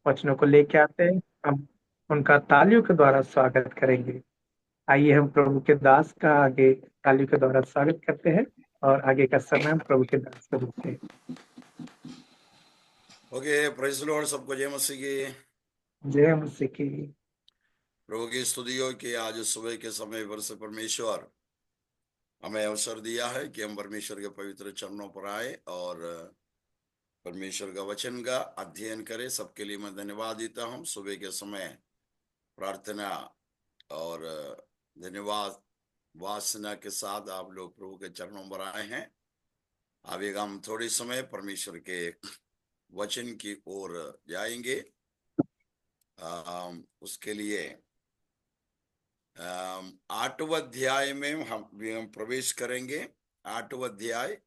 वचनों को लेके आते हैं। हम उनका तालियों के द्वारा स्वागत करेंगे। आइए हम प्रभु के दास का आगे तालियों के द्वारा स्वागत करते हैं और आगे का समय हम प्रभु के दास को देते हैं। Okay, praise Lord. सबको जय मसीह की। जय मसीह की। प्रभु की स्तुति हो कि आज सुबह के समय पर से परमेश्वर हमें अवसर दिया है कि हम परमेश्वर के पवित्र चरणों पर आए और परमेश्वर का वचन का अध्ययन करें। सबके लिए मैं धन्यवाद देता हूँ। सुबह के समय प्रार्थना और धन्यवाद वासना के साथ आप लोग प्रभु के चरणों पर आए हैं। अभी हम थोड़े समय परमेश्वर के वचन की ओर जाएंगे। उसके लिए 8वां अध्याय में हम प्रवेश करेंगे। 8वां अध्याय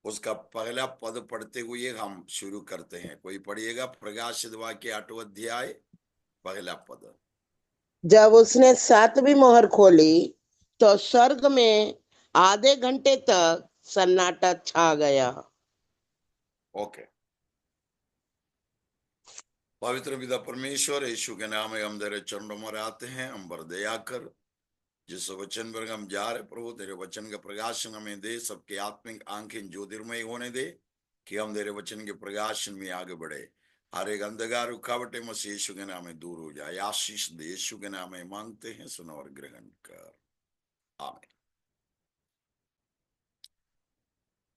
उसका पहला पद पढ़ते हुए हम शुरू करते हैं। कोई पढ़िएगा प्रकाशित वाक्य 8वां अध्याय पहला पद। जब उसने 7वीं मोहर खोली तो स्वर्ग में आधे घंटे तक सन्नाटा छा गया। ओके। पवित्र पिता परमेश्वर, यीशु के नाम में हम तेरे चरणों में आते हैं। हम पर दया कर, जिस वचन पर हम जा रहे प्रभु, तेरे वचन का प्रकाशन हमें दे। सबके आत्मिक आंखें ज्योतिर्मय होने दे कि हम तेरे वचन के प्रकाशन में आगे बढ़े। हर एक अंधकार रुकावटें मसीह यीशु के नाम में दूर हो जाए। आशीष दे, यीशु के नाम में मांगते हैं, सुनो और ग्रहण कर, आमीन।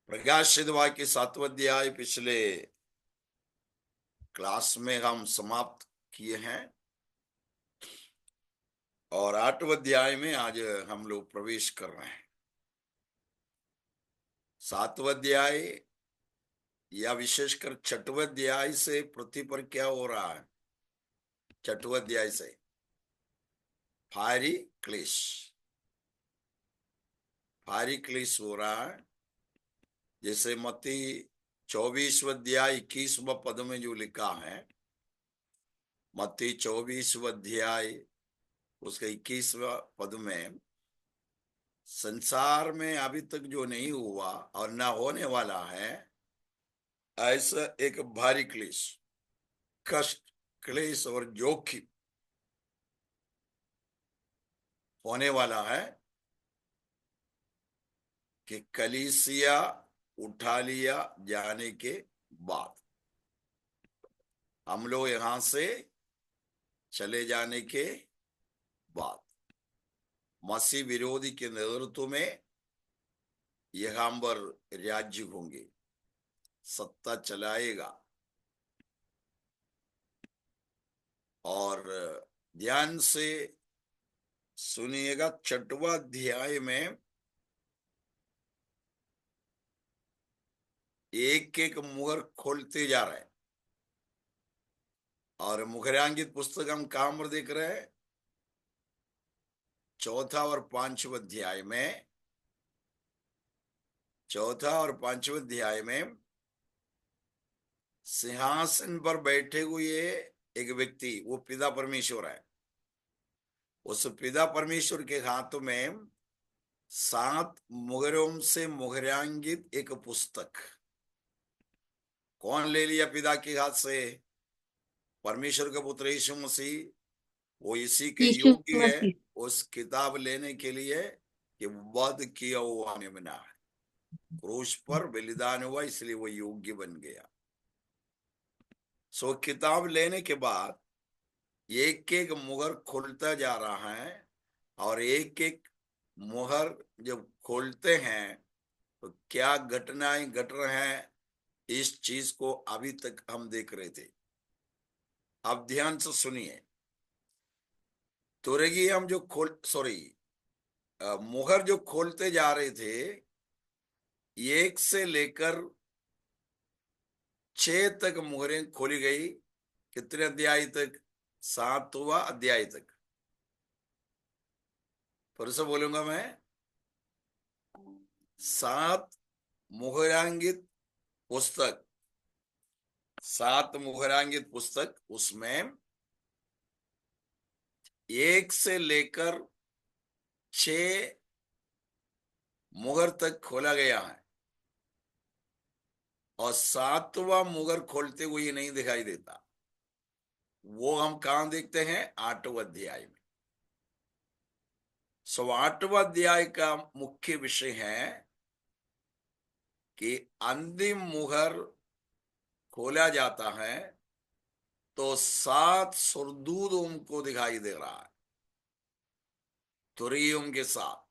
प्रकाशित वाक्य 7वां अध्याय पिछले क्लास में हम समाप्त किए हैं और 8वां अध्याय में आज हम लोग प्रवेश कर रहे हैं। 7वां अध्याय या विशेषकर 6वां अध्याय से पृथ्वी पर क्या हो रहा है? 6वां अध्याय से भारी क्लेश हो रहा है। जैसे मत्ती 24वां अध्याय 21वां पद में जो लिखा है, मत्ती 24वां अध्याय उसके 21वां पद में, संसार में अभी तक जो नहीं हुआ और ना होने वाला है, ऐसा एक भारी क्लेश, कष्ट, क्लेश और जोखिम होने वाला है कि कलीसिया उठा लिया जाने के बाद, हम लोग यहां से चले जाने के बाद, मसीह विरोधी के नेतृत्व में यहाँ पर राज्य होंगे, सत्ता चलाएगा। और ध्यान से सुनिएगा, 6वां अध्याय में एक एक मुहर खोलते जा रहे हैं। और मुखरांकित पुस्तक हम कहां पर देख रहे हैं? 4 और 5वां अध्याय में। 4 और 5वां अध्याय में सिंहासन पर बैठे हुए एक व्यक्ति, वो पिता परमेश्वर है। उस पिता परमेश्वर के हाथों में 7 मुहरों से मुहरांकित एक पुस्तक। कौन ले लिया पिता के हाथ से? परमेश्वर का पुत्र यीशु मसीह। वो इसी के यीशु योग्य है मसीह। उस किताब लेने के लिए कि वध किया हुआ ने बना है, क्रूस पर बलिदान हुआ, इसलिए वो योग्य बन गया। सो किताब लेने के बाद एक एक मुहर खोलता जा रहा है। और एक एक मुहर जब खोलते हैं तो क्या घटनाएं घट रहे हैं, इस चीज को अभी तक हम देख रहे थे। अब ध्यान से सुनिए। तुरगी हम जो मुहर जो खोलते जा रहे थे, 1 से लेकर 6 तक मुहरें खोली गई। कितने अध्याय तक? 7वां अध्याय तक। फिर से बोलूंगा मैं, 7 मुहरांकित पुस्तक, 7 मुहरांकित पुस्तक, उसमें 1 से लेकर 6 मुहर तक खोला गया है। और 7वां मुहर खोलते हुए नहीं दिखाई देता। वो हम कहां देखते हैं? 8वें अध्याय में। 8वां अध्याय का मुख्य विषय है कि अंतिम मुहर खोला जाता है तो 7 सुरदूत उनको दिखाई दे रहा है, तुरहियों के साथ।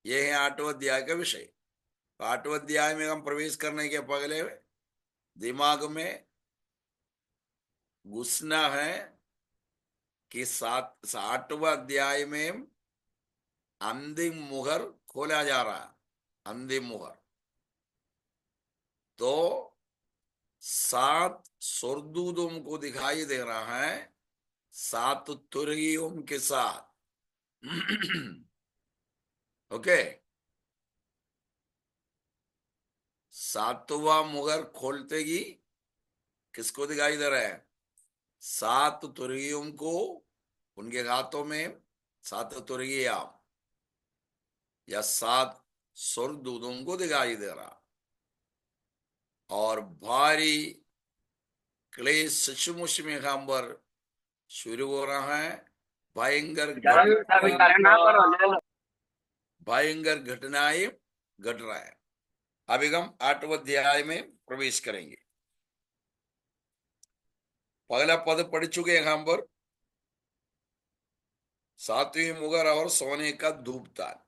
यह है 8वें अध्याय का विषय। तो 8वें अध्याय में हम प्रवेश करने के पहले दिमाग में घुसना है कि 8वें अध्याय में अंतिम मुहर खोला जा रहा है। अंतिम मुहर तो 7 सुरदूतों को दिखाई दे रहा है, 7 तुरहियों के साथ। ओके। 7वां मुहर खोलते ही किसको दिखाई दे रहा है? 7 तुरहियों को, उनके हाथों में 7 तुरहिया या 7 सुरदूतों को दिखाई दे रहा। और भारी क्लेश सचमुच में यहाँ पर शुरू हो रहा है। भयंकर भयंकर घटनाएं घट रहा है। अभी हम 8वें अध्याय में प्रवेश करेंगे। पहला पद पढ़ चुके हैं यहाँ पर, 7वीं मुहर और सोने का धूपदान।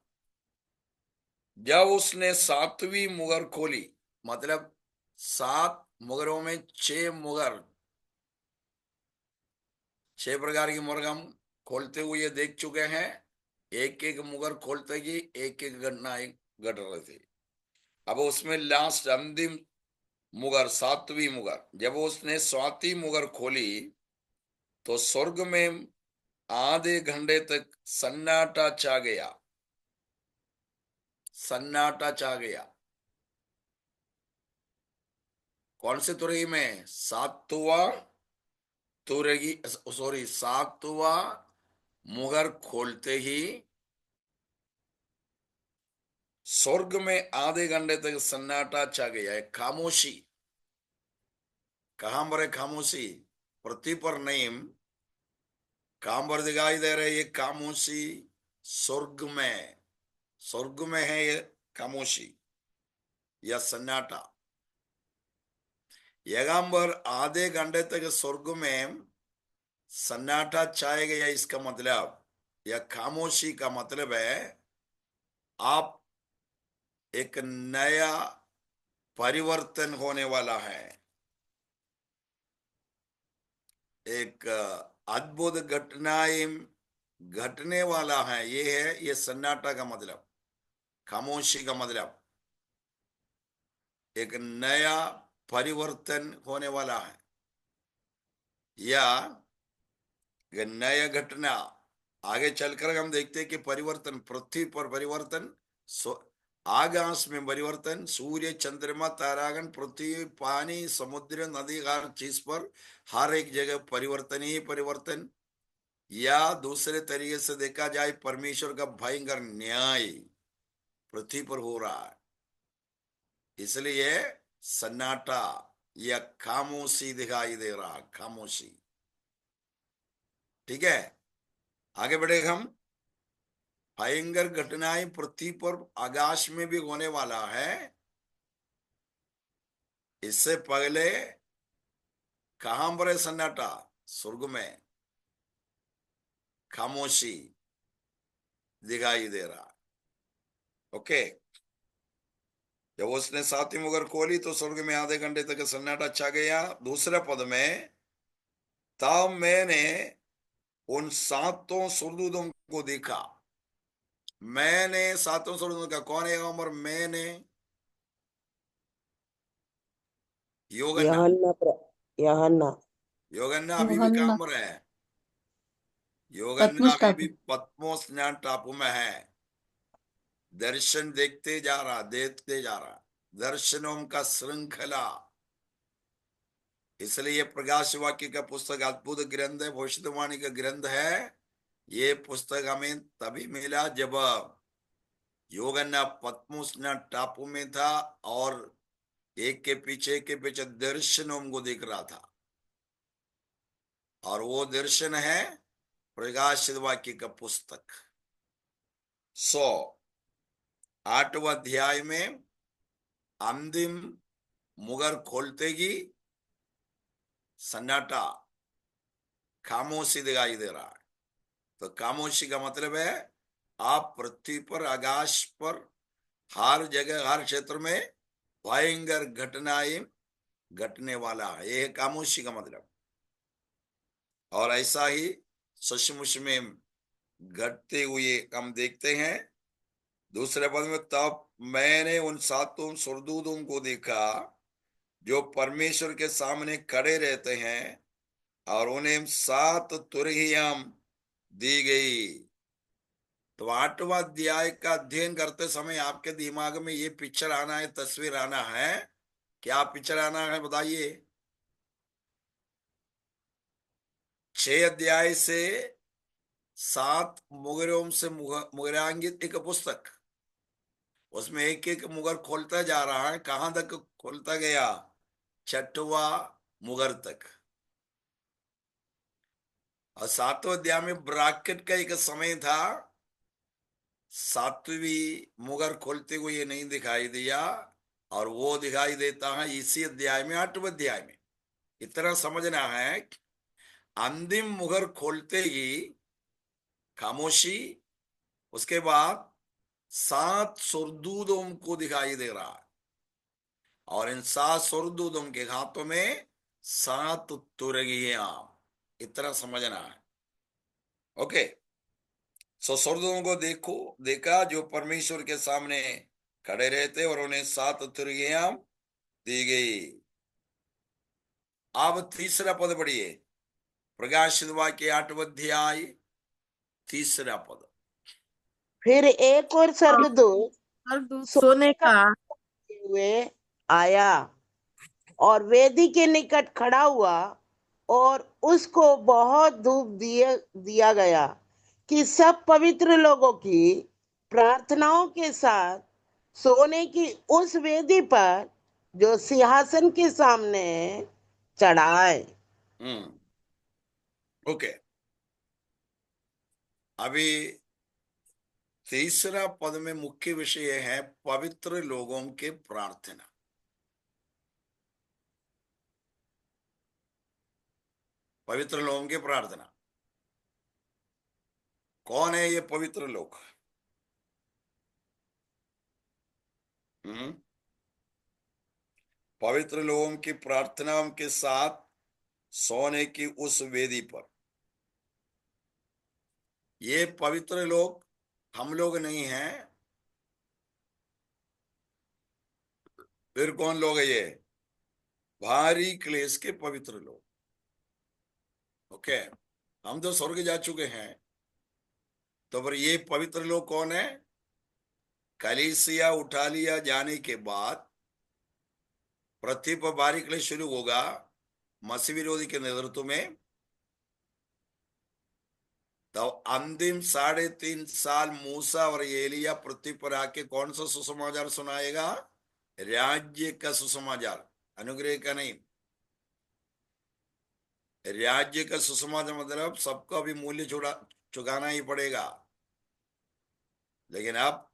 जब उसने 7वीं मुहर खोली, मतलब 7 मुहरों में 6 मुहर, 6 प्रकार की मुहर हम खोलते हुए देख चुके हैं। एक एक मुहर खोलते ही एक एक घटनाएं घट रहे थे। अब उसमें लास्ट अंतिम मुहर 7वीं मुहर, जब उसने 7वीं मुहर खोली तो स्वर्ग में आधे घंटे तक सन्नाटा छा गया। सन्नाटा छा गया। कौन से तुरही में? 7वां तुरही, सॉरी, 7वां मुहर खोलते ही स्वर्ग में आधे घंटे तक सन्नाटा छा गया है। खामोशी। कहां पर है खामोशी? पृथ्वी पर नहीं, कहां पर दिखाई दे रही है खामोशी? स्वर्ग में। स्वर्ग में है ये खामोशी या सन्नाटा। यहाँ पर आधे घंटे तक स्वर्ग में सन्नाटा छाया गया। इसका मतलब, या खामोशी का मतलब है, आप एक नया परिवर्तन होने वाला है। एक अद्भुत घटनाएं घटने वाला है। ये है ये सन्नाटा का मतलब, खामोशी का मतलब एक नया परिवर्तन होने वाला है, या नया घटना। आगे चलकर हम देखते हैं कि परिवर्तन, पृथ्वी पर परिवर्तन, आकाश में परिवर्तन, सूर्य, चंद्रमा, तारागण, पृथ्वी, पानी, समुद्र, नदी, हर चीज पर, हर एक जगह परिवर्तन ही परिवर्तन। या दूसरे तरीके से देखा जाए, परमेश्वर का भयंकर न्याय पृथ्वी पर हो रहा है। इसलिए सन्नाटा या खामोशी दिखाई दे रहा, खामोशी। ठीक है, आगे बढ़े हम। भयंकर घटनाएं पृथ्वी पर, आकाश में भी होने वाला है। इससे पहले कहां पर है सन्नाटा? स्वर्ग में खामोशी दिखाई दे रहा। ओके। जब उसने 7वीं मुहर खोली तो स्वर्ग में आधे घंटे तक सन्नाटा छा गया। दूसरे पद में, तब मैंने उन 7 सुरदूतों को देखा। मैंने 7 सुरदूतों का, कौन है यहाँ पर मैंने? योगन्ना। यूहन्ना। योगन्ना अभी भी यूहन्ना। कहां पर है? योगन्ना पतमुस अभी भी टापू। पद्मोस टापू में है। दर्शन देखते जा रहा, देखते जा रहा, दर्शनों का श्रृंखला। इसलिए ये प्रकाश वाक्य का पुस्तक अद्भुत ग्रंथ है, भविष्यवाणी का ग्रंथ है। ये पुस्तक हमें तभी मिला जब योगन्ना पद्मोस टापू में था और एक के पीछे दर्शनों को देख रहा था। और वो दर्शन है प्रकाशित वाक्य का पुस्तक। 8वां अध्याय में अंतिम मुगर खोलते ही सन्नाटा, खामोशी दिखाई दे रहा है। तो खामोशी का मतलब है आप पृथ्वी पर, आकाश पर, हर जगह, हर क्षेत्र में भयंकर घटनाएं घटने वाला है। यह खामोशी का मतलब। और ऐसा ही सचमुच में घटते हुए हम देखते हैं। दूसरे पद में, तब मैंने उन 7 स्वर्गदूतों को देखा जो परमेश्वर के सामने खड़े रहते हैं, और उन्हें 7 तुरहियां दी गई। तो 8वां अध्याय का अध्ययन करते समय आपके दिमाग में ये पिक्चर आना है, तस्वीर आना है। क्या पिक्चर आना है बताइए? 6 अध्याय से 7 मुगरों से मुगरांकित एक पुस्तक, उसमें एक एक मुगर खोलता जा रहा है। कहां तक खोलता गया? 6वां मुगर तक। और 7वें अध्याय में ब्रैकेट का एक समय था, 7वीं मुगर खोलते हुए ये नहीं दिखाई दिया, और वो दिखाई देता है इसी अध्याय में, 8वें अध्याय में। इतना समझना है, अंतिम मुगर खोलते ही खामोशी, उसके बाद 7 स्वर्गदूतों को दिखाई दे रहा है, और इन 7 स्वर्गदूतों के हाथों में 7 तुरगियां। इतना समझना है। ओके। स्वर्गदूतों को देखा जो परमेश्वर के सामने खड़े रहते, और उन्हें 7 तुरगियां दी गई। अब तीसरा पद पढ़िए, प्रकाशित वाक्य 8वां अध्याय 3 पद। फिर एक और स्वर्गदूत स्वर्गदूत सोने सोने का का हुए आया और वेदी के निकट खड़ा हुआ, और उसको बहुत धूप दिया गया कि सब पवित्र लोगों की प्रार्थनाओं के साथ सोने की उस वेदी पर जो सिंहासन के सामने चढ़ाए। ओके। अभी तीसरा पद में मुख्य विषय है पवित्र लोगों के प्रार्थना। पवित्र लोगों की प्रार्थना। कौन है ये पवित्र लोग? पवित्र लोगों की प्रार्थना के साथ सोने की उस वेदी पर। ये पवित्र लोग हम लोग नहीं हैं। फिर कौन लोग है ये? भारी क्लेश के पवित्र लोग। ओके। हम तो स्वर्ग जा चुके हैं, तो फिर ये पवित्र लोग कौन है? कलीसिया उठा लिया जाने के बाद पृथ्वी पर भारी क्लेश शुरू होगा मसीह विरोधी के नेतृत्व में। तो अंतिम 3.5 साल मूसा और एलिया पृथ्वी पर आके कौन सा सुसमाचार सुनाएगा? राज्य का सुसमाचार, अनुग्रह का नहीं। राज्य का सुसमाचार मतलब सबको अभी मूल्य चुकाना ही पड़ेगा, लेकिन अब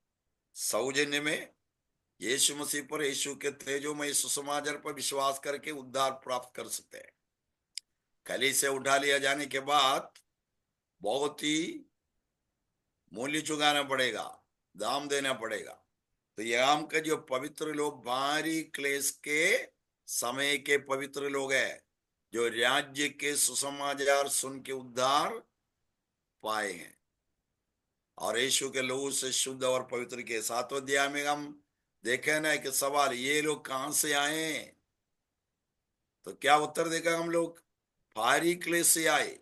सौजन्य में यीशु मसीह पर, यीशु के तेजोमय सुसमाचार पर विश्वास करके उद्धार प्राप्त कर सकते हैं। कली से उठा लिया जाने के बाद बहुत ही मूल्य चुकाना पड़ेगा, दाम देना पड़ेगा। तो यहाँ का जो पवित्र लोग भारी क्लेश के समय के पवित्र लोग हैं, जो राज्य के सुसमाचार सुन के उद्धार पाए हैं और यीशु के लहू से शुद्ध और पवित्र के। 7वें अध्याय में हम देखे ना कि सवाल, ये लोग कहां से आए? तो क्या उत्तर देगा हम लोग? भारी क्लेश से आए।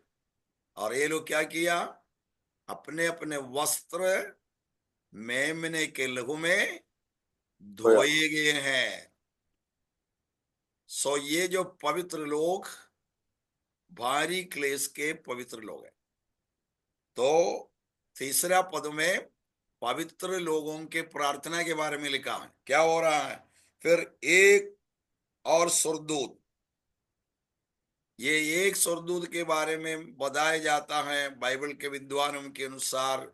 और ये लोग क्या किया? अपने अपने वस्त्र मेमने के लहू में धोए गए हैं। सो ये जो पवित्र लोग भारी क्लेश के पवित्र लोग हैं। तो तीसरा पद में पवित्र लोगों के प्रार्थना के बारे में लिखा है। क्या हो रहा है? फिर एक और स्वर्गदूत, ये एक स्वर्गदूत के बारे में बताया जाता है। बाइबल के विद्वानों के अनुसार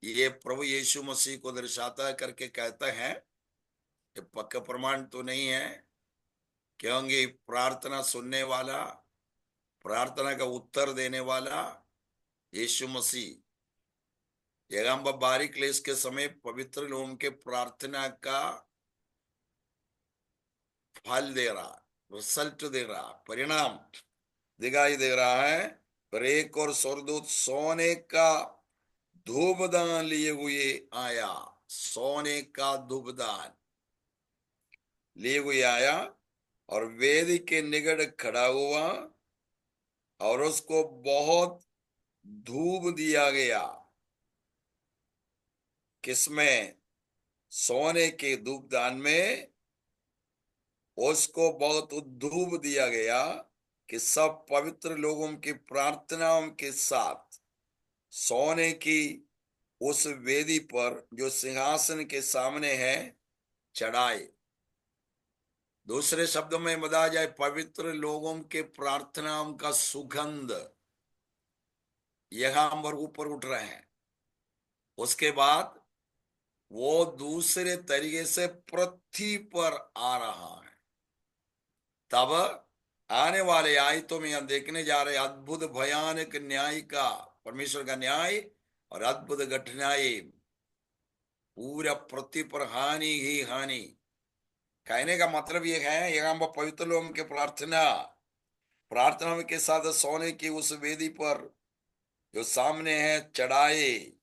ये प्रभु यीशु मसीह को दर्शाता है करके कहते हैं। ये पक्का प्रमाण तो नहीं है, क्योंकि प्रार्थना सुनने वाला, प्रार्थना का उत्तर देने वाला यीशु मसीह यगंबा बारी क्लेश के समय पवित्र लोगों के प्रार्थना का फल दे रहा, रिजल्ट दे रहा, परिणाम दिखाई दे रहा है। पर एक और स्वर्गदूत सोने का धूपदान लिए हुए आया, सोने का धूपदान लिए हुए आया और वेदी के निकट खड़ा हुआ और उसको बहुत धूप दिया गया। किसमें? सोने के धूपदान में उसको बहुत धूप दिया गया कि सब पवित्र लोगों की प्रार्थनाओं के साथ सोने की उस वेदी पर जो सिंहासन के सामने है चढ़ाए। दूसरे शब्दों में बताया जाए, पवित्र लोगों के प्रार्थनाओं का सुगंध यहां पर ऊपर उठ रहे हैं। उसके बाद वो दूसरे तरीके से पृथ्वी पर आ रहा है। तब आने वाले आयतों में हम देखने जा रहे अद्भुत भयानक न्याय का, परमेश्वर का न्याय और अद्भुत घटनाएं। पूरा पृथ्वी पर हानि ही हानि। कहने का मतलब ये है, यहाँ पर पवित्र लोगों के प्रार्थना के साथ सोने की उस वेदी पर जो सामने है चढ़ाए।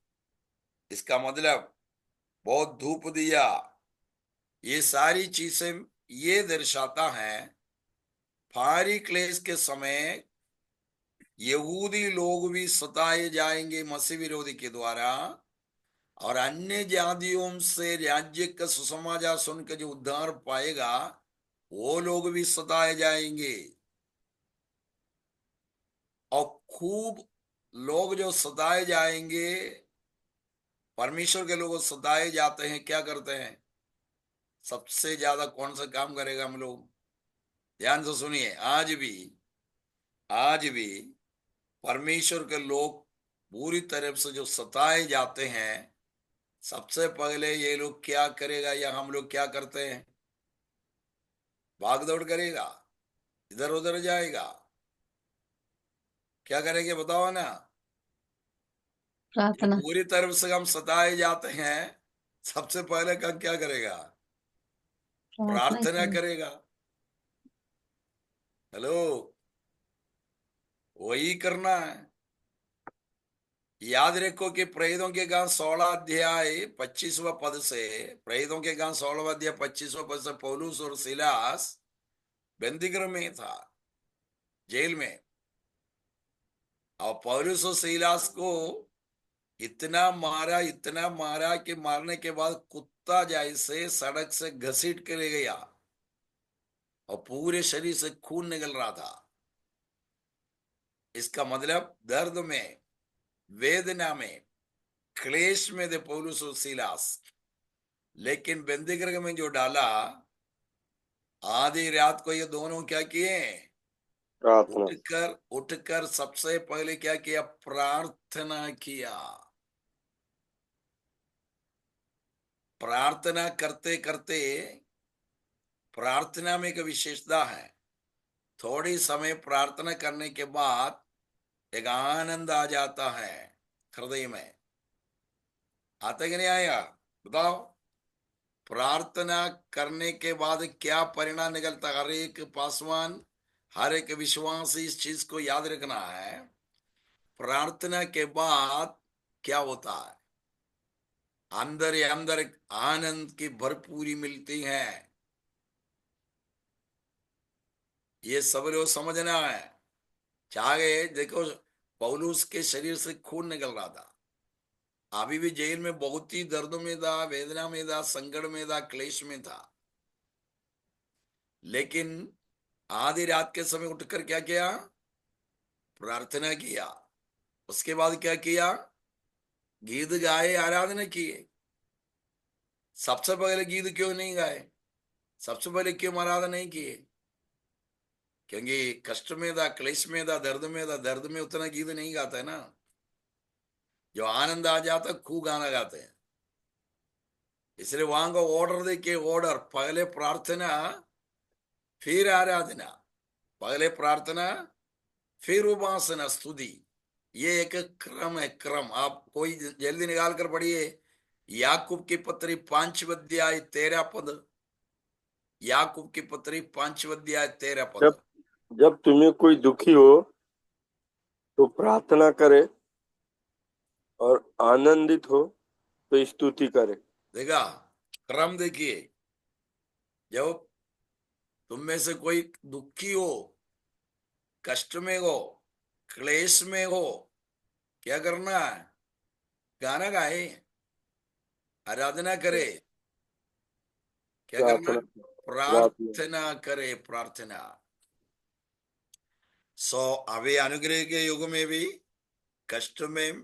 इसका मतलब बहुत धूप दिया। ये सारी चीजें ये दर्शाता है भारी क्लेश के समय यहूदी लोग भी सताए जाएंगे मसीह विरोधी के द्वारा, और अन्य जातियों से राज्य का सुसमाचार सुनकर जो उद्धार पाएगा वो लोग भी सताए जाएंगे। और खूब लोग जो सताए जाएंगे, परमेश्वर के लोग सताए जाते हैं, क्या करते हैं? सबसे ज्यादा कौन सा काम करेगा हम लोग? ध्यान से सुनिए। आज भी परमेश्वर के लोग पूरी तरफ से जो सताए जाते हैं, सबसे पहले ये लोग क्या करेगा या हम लोग क्या करते हैं? भाग दौड़ करेगा, इधर उधर जाएगा, क्या करेंगे बताओ ना? जब प्रार्थना। पूरी तरफ से हम सताए जाते हैं, सबसे पहले का क्या करेगा? प्रार्थना प्रार्थना करें। करेगा। हेलो, वही करना है। याद रखो कि प्रेरितों के गांव 16 अध्याय 25वां पद से, प्रेरितों के गांव 16 अध्याय 25वां पद से पौलुस और सिलास बंदीगृह में था, जेल में। और पौलुस और सिलास को इतना मारा कि मारने के बाद कुत्ता जैसे सड़क से घसीट के ले गया और पूरे शरीर से खून निकल रहा था। इसका मतलब दर्द में, वेदना में, क्लेश में थे पौलुस और सिलास। लेकिन बंदीगृह में जो डाला, आधी रात को ये दोनों क्या किए? प्रार्थना। उठकर सबसे पहले क्या किया? प्रार्थना किया। प्रार्थना करते करते, प्रार्थना में एक विशेषता है, थोड़ी समय प्रार्थना करने के बाद एक आनंद आ जाता है हृदय में। आता कि नहीं आया? बताओ। प्रार्थना करने के बाद क्या परिणाम निकलता? हर एक पासवान, हर एक विश्वासी इस चीज को याद रखना है। प्रार्थना के बाद क्या होता है? अंदर ही अंदर एक आनंद की भरपूरी मिलती है। ये सब लोग समझना है। चाहे देखो, पौलुस के शरीर से खून निकल रहा था, अभी भी जेल में बहुत ही दर्द में था, वेदना में था, संकट में था, क्लेश में था। लेकिन आधी रात के समय उठकर क्या किया? प्रार्थना किया। उसके बाद क्या किया? गीत गाए, आराधना किए। सबसे पहले गीत क्यों नहीं गाए? सबसे पहले क्यों आराधना नहीं किए? क्योंकि कष्ट में था, क्लेश में था, दर्द में था, दर्द में उतना गीत नहीं गाता है ना। जो आनंद आ जाता खूब गाना गाते हैं। इसलिए वहां का ऑर्डर देखिए, ऑर्डर पहले प्रार्थना फिर आराधना, पहले प्रार्थना फिर उपासना स्तुति, ये एक क्रम है, क्रम। आप कोई जल्दी निकाल कर पढ़िए, याकूब की पत्री 5 अध्याय 13 पद, याकूब की पत्री 5 अध्याय 13 पद। जब जब तुम्हें कोई दुखी हो तो प्रार्थना करे, और आनंदित हो तो स्तुति करे। देखा क्रम देखिए, जब तुम में से कोई दुखी हो, कष्ट में हो, क्लेश में हो, क्या करना है? गाना गाए, आराधना करे। क्या करना? प्रार्थना प्रार्थना प्रार्थना करे, प्रार्थना। अभी अनुग्रह के युग में भी, कष्ट में,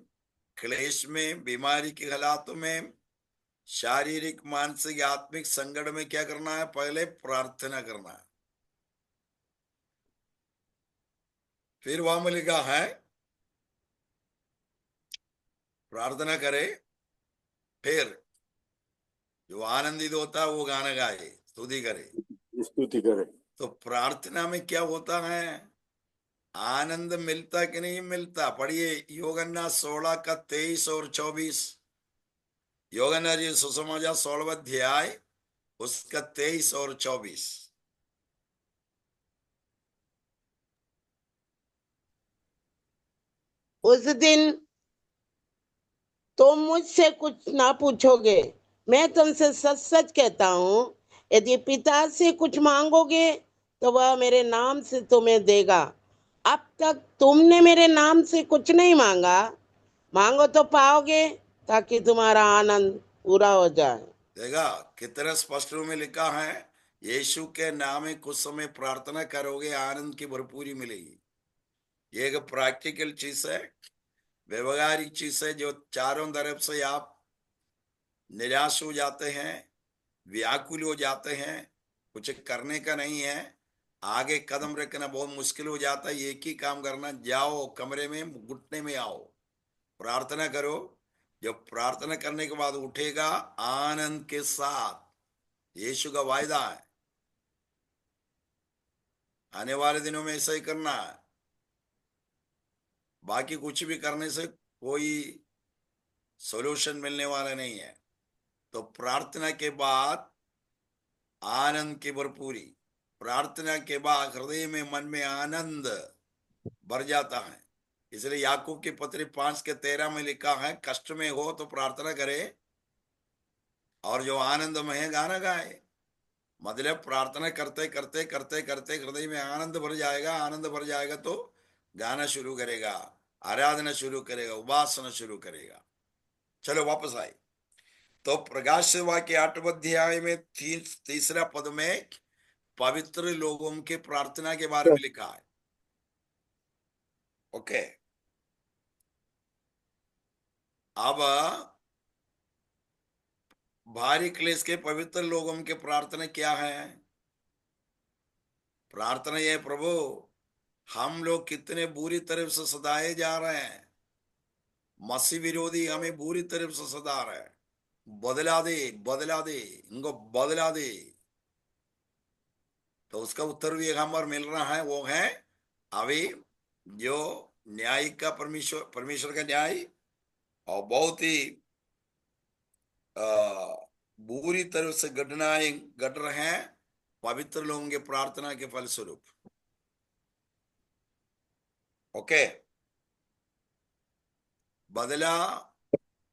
क्लेश में, बीमारी के हालातों में, शारीरिक मानसिक आत्मिक संकट में क्या करना है? पहले प्रार्थना करना है। फिर वहां में लिखा है प्रार्थना करे, फिर जो आनंदित होता है वो गाना गाए, स्तुति करे। स्तुति करे। तो प्रार्थना में क्या होता है? आनंद मिलता कि नहीं मिलता? पढ़िए योगन्ना 16 का 23 और 24। योगन्ना जी सुसमाचार 16वां अध्याय उसका 23 और 24। उस दिन तुम मुझसे कुछ ना पूछोगे। मैं तुमसे सच सच कहता हूँ, यदि पिता से कुछ मांगोगे तो वह मेरे नाम से तुम्हें देगा। अब तक तुमने मेरे नाम से कुछ नहीं मांगा, मांगो तो पाओगे, ताकि तुम्हारा आनंद पूरा हो जाए। देखा कितना स्पष्ट रूप में लिखा है, यीशु के नाम में कुछ समय प्रार्थना करोगे, आनंद की भरपूरी मिलेगी। ये एक प्रैक्टिकल चीज है, व्यवहारिक चीज है, जो चारों तरफ से आप निराश हो जाते हैं, व्याकुल हो जाते हैं, कुछ करने का नहीं है, आगे कदम रखना बहुत मुश्किल हो जाता है। एक ही काम करना, जाओ कमरे में घुटने में आओ, प्रार्थना करो। जब प्रार्थना करने के बाद उठेगा आनंद के साथ, यीशु का वायदा है, आने वाले दिनों में ऐसा ही करना है। बाकी कुछ भी करने से कोई सॉल्यूशन मिलने वाला नहीं है। तो प्रार्थना के बाद आनंद की भरपूरी, प्रार्थना के बाद हृदय में मन में आनंद भर जाता है। इसलिए याकूब की पत्री 5 के 13 में लिखा है, कष्ट में हो तो प्रार्थना करे, और जो आनंद में है गाना गाए। मतलब प्रार्थना करते करते करते करते हृदय में आनंद भर जाएगा, आनंद भर जाएगा तो गाना शुरू करेगा, आराधना शुरू करेगा, उपासना शुरू करेगा। चलो वापस आए तो प्रकाश वाक्य 8 अध्याय में तीसरा पद में पवित्र लोगों के प्रार्थना के बारे में लिखा है। ओके, अब भारी क्लेश के पवित्र लोगों के प्रार्थना क्या है? प्रार्थना ये, प्रभु हम लोग कितने बुरी तरह से सताए जा रहे हैं, मसीह विरोधी हमें बुरी तरह से सता रहे हैं, बदला दे, बदला दे, इनको बदला दे। तो उसका उत्तर भी एक हमारे मिल रहा है, वो है अभी जो न्याय का परमेश्वर, परमेश्वर का न्याय, और बहुत ही बुरी तरह से घटनाएं घट रहे हैं पवित्र लोगों के प्रार्थना के फलस्वरूप। ओके, बदला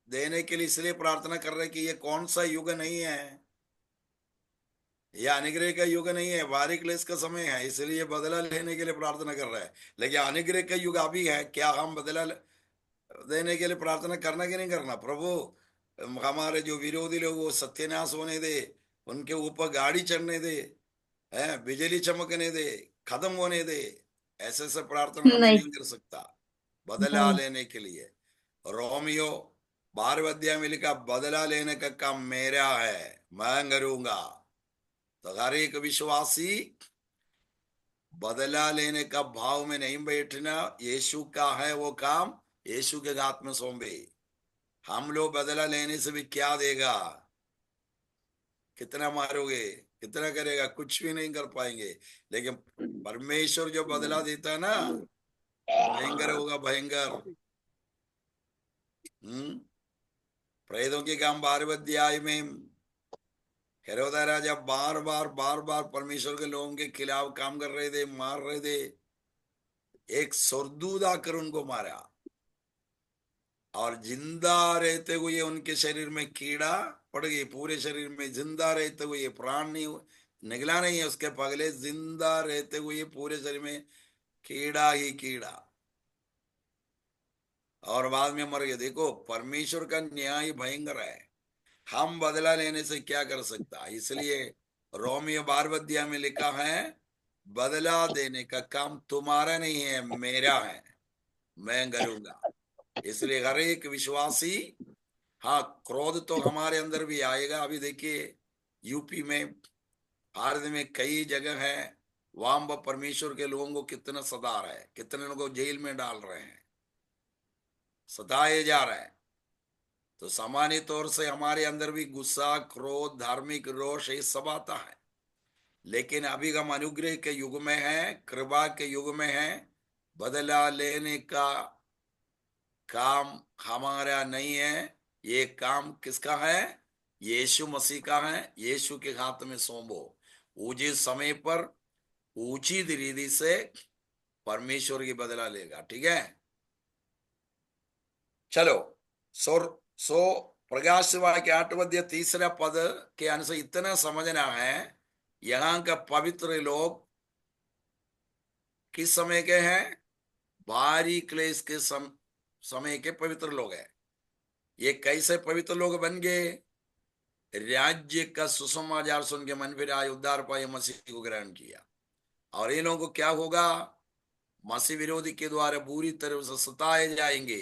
देने के लिए इसलिए प्रार्थना कर रहे हैं कि ये कौन सा युग नहीं है, यह अनुग्रह का युग नहीं है, भारी क्लेश का समय है, इसलिए बदला लेने के लिए प्रार्थना कर रहा है। लेकिन अनुग्रह का युग अभी है, क्या हम बदला देने के लिए प्रार्थना करना कि नहीं करना? प्रभु हमारे जो विरोधी लोग वो सत्यानाश होने दे, उनके ऊपर गाड़ी चढ़ने दे, है बिजली चमकने दे, खत्म होने दे। ऐसे से प्रार्थना हमें नहीं नहीं कर सकता बदला लेने के लिए। रोमियो 12 अध्याय में लिखा, बदला लेने का काम मेरा है, मैं करूंगा। तो हर एक विश्वासी बदला लेने का भाव में नहीं बैठना। यीशु का है वो काम, यीशु के हाथ में सौंपे। हम लोग बदला लेने से भी क्या देगा? कितना मारोगे, कितना करेगा? कुछ भी नहीं कर पाएंगे। लेकिन परमेश्वर जो बदला देता है ना, भयंकर होगा, भयंकर। प्रेतों के काम 12वें अध्याय में हेरोदा राजा बार बार परमेश्वर के लोगों के खिलाफ काम कर रहे थे, मार रहे थे। एक सुरदूत आकर उनको मारा, और जिंदा रहते हुए उनके शरीर में कीड़ा पड़ गई। पूरे शरीर में जिंदा रहते हुए, प्राण नहीं निकला नहीं है उसके पगले, जिंदा रहते हुए पूरे शरीर में कीड़ा ही कीड़ा, और बाद में मर गए। देखो, परमेश्वर का न्याय भयंकर है। हम बदला लेने से क्या कर सकता है? इसलिए रोमियो 12वें अध्याय में लिखा है, बदला देने का काम तुम्हारा नहीं है, मेरा है, मैं करूंगा। इसलिए हर एक विश्वासी, हाँ, क्रोध तो हमारे अंदर भी आएगा। अभी देखिए, यूपी में, भारत में कई जगह है, वहां पर परमेश्वर के लोगों को कितना सता रहा है, कितने लोगों को जेल में डाल रहे हैं, सताए जा रहे हैं। तो सामान्य तौर से हमारे अंदर भी गुस्सा, क्रोध, धार्मिक रोष, ये सब आता है। लेकिन अभी हम अनुग्रह के युग में है, कृपा के युग में है। बदला लेने का काम हमारा नहीं है, ये काम किसका है? यीशु मसीह का है। यीशु के हाथ में सौंपो। उचित समय पर उचित रीति से परमेश्वर की बदला लेगा। ठीक है, चलो। सो सो प्रकाश वाक्य 8वें अध्याय 3 पद के अनुसार इतना समझना है, यहाँ का पवित्र लोग किस समय के हैं? भारी क्लेश के समय के पवित्र लोग हैं। ये कैसे पवित्र लोग बन गए? राज्य का सुसमाचार सुन के मन फिर आए, उद्धार पाए, मसीह को ग्रहण किया। और इन लोगों को क्या होगा? मसीह विरोधी के द्वारा बुरी तरह से सताए जाएंगे।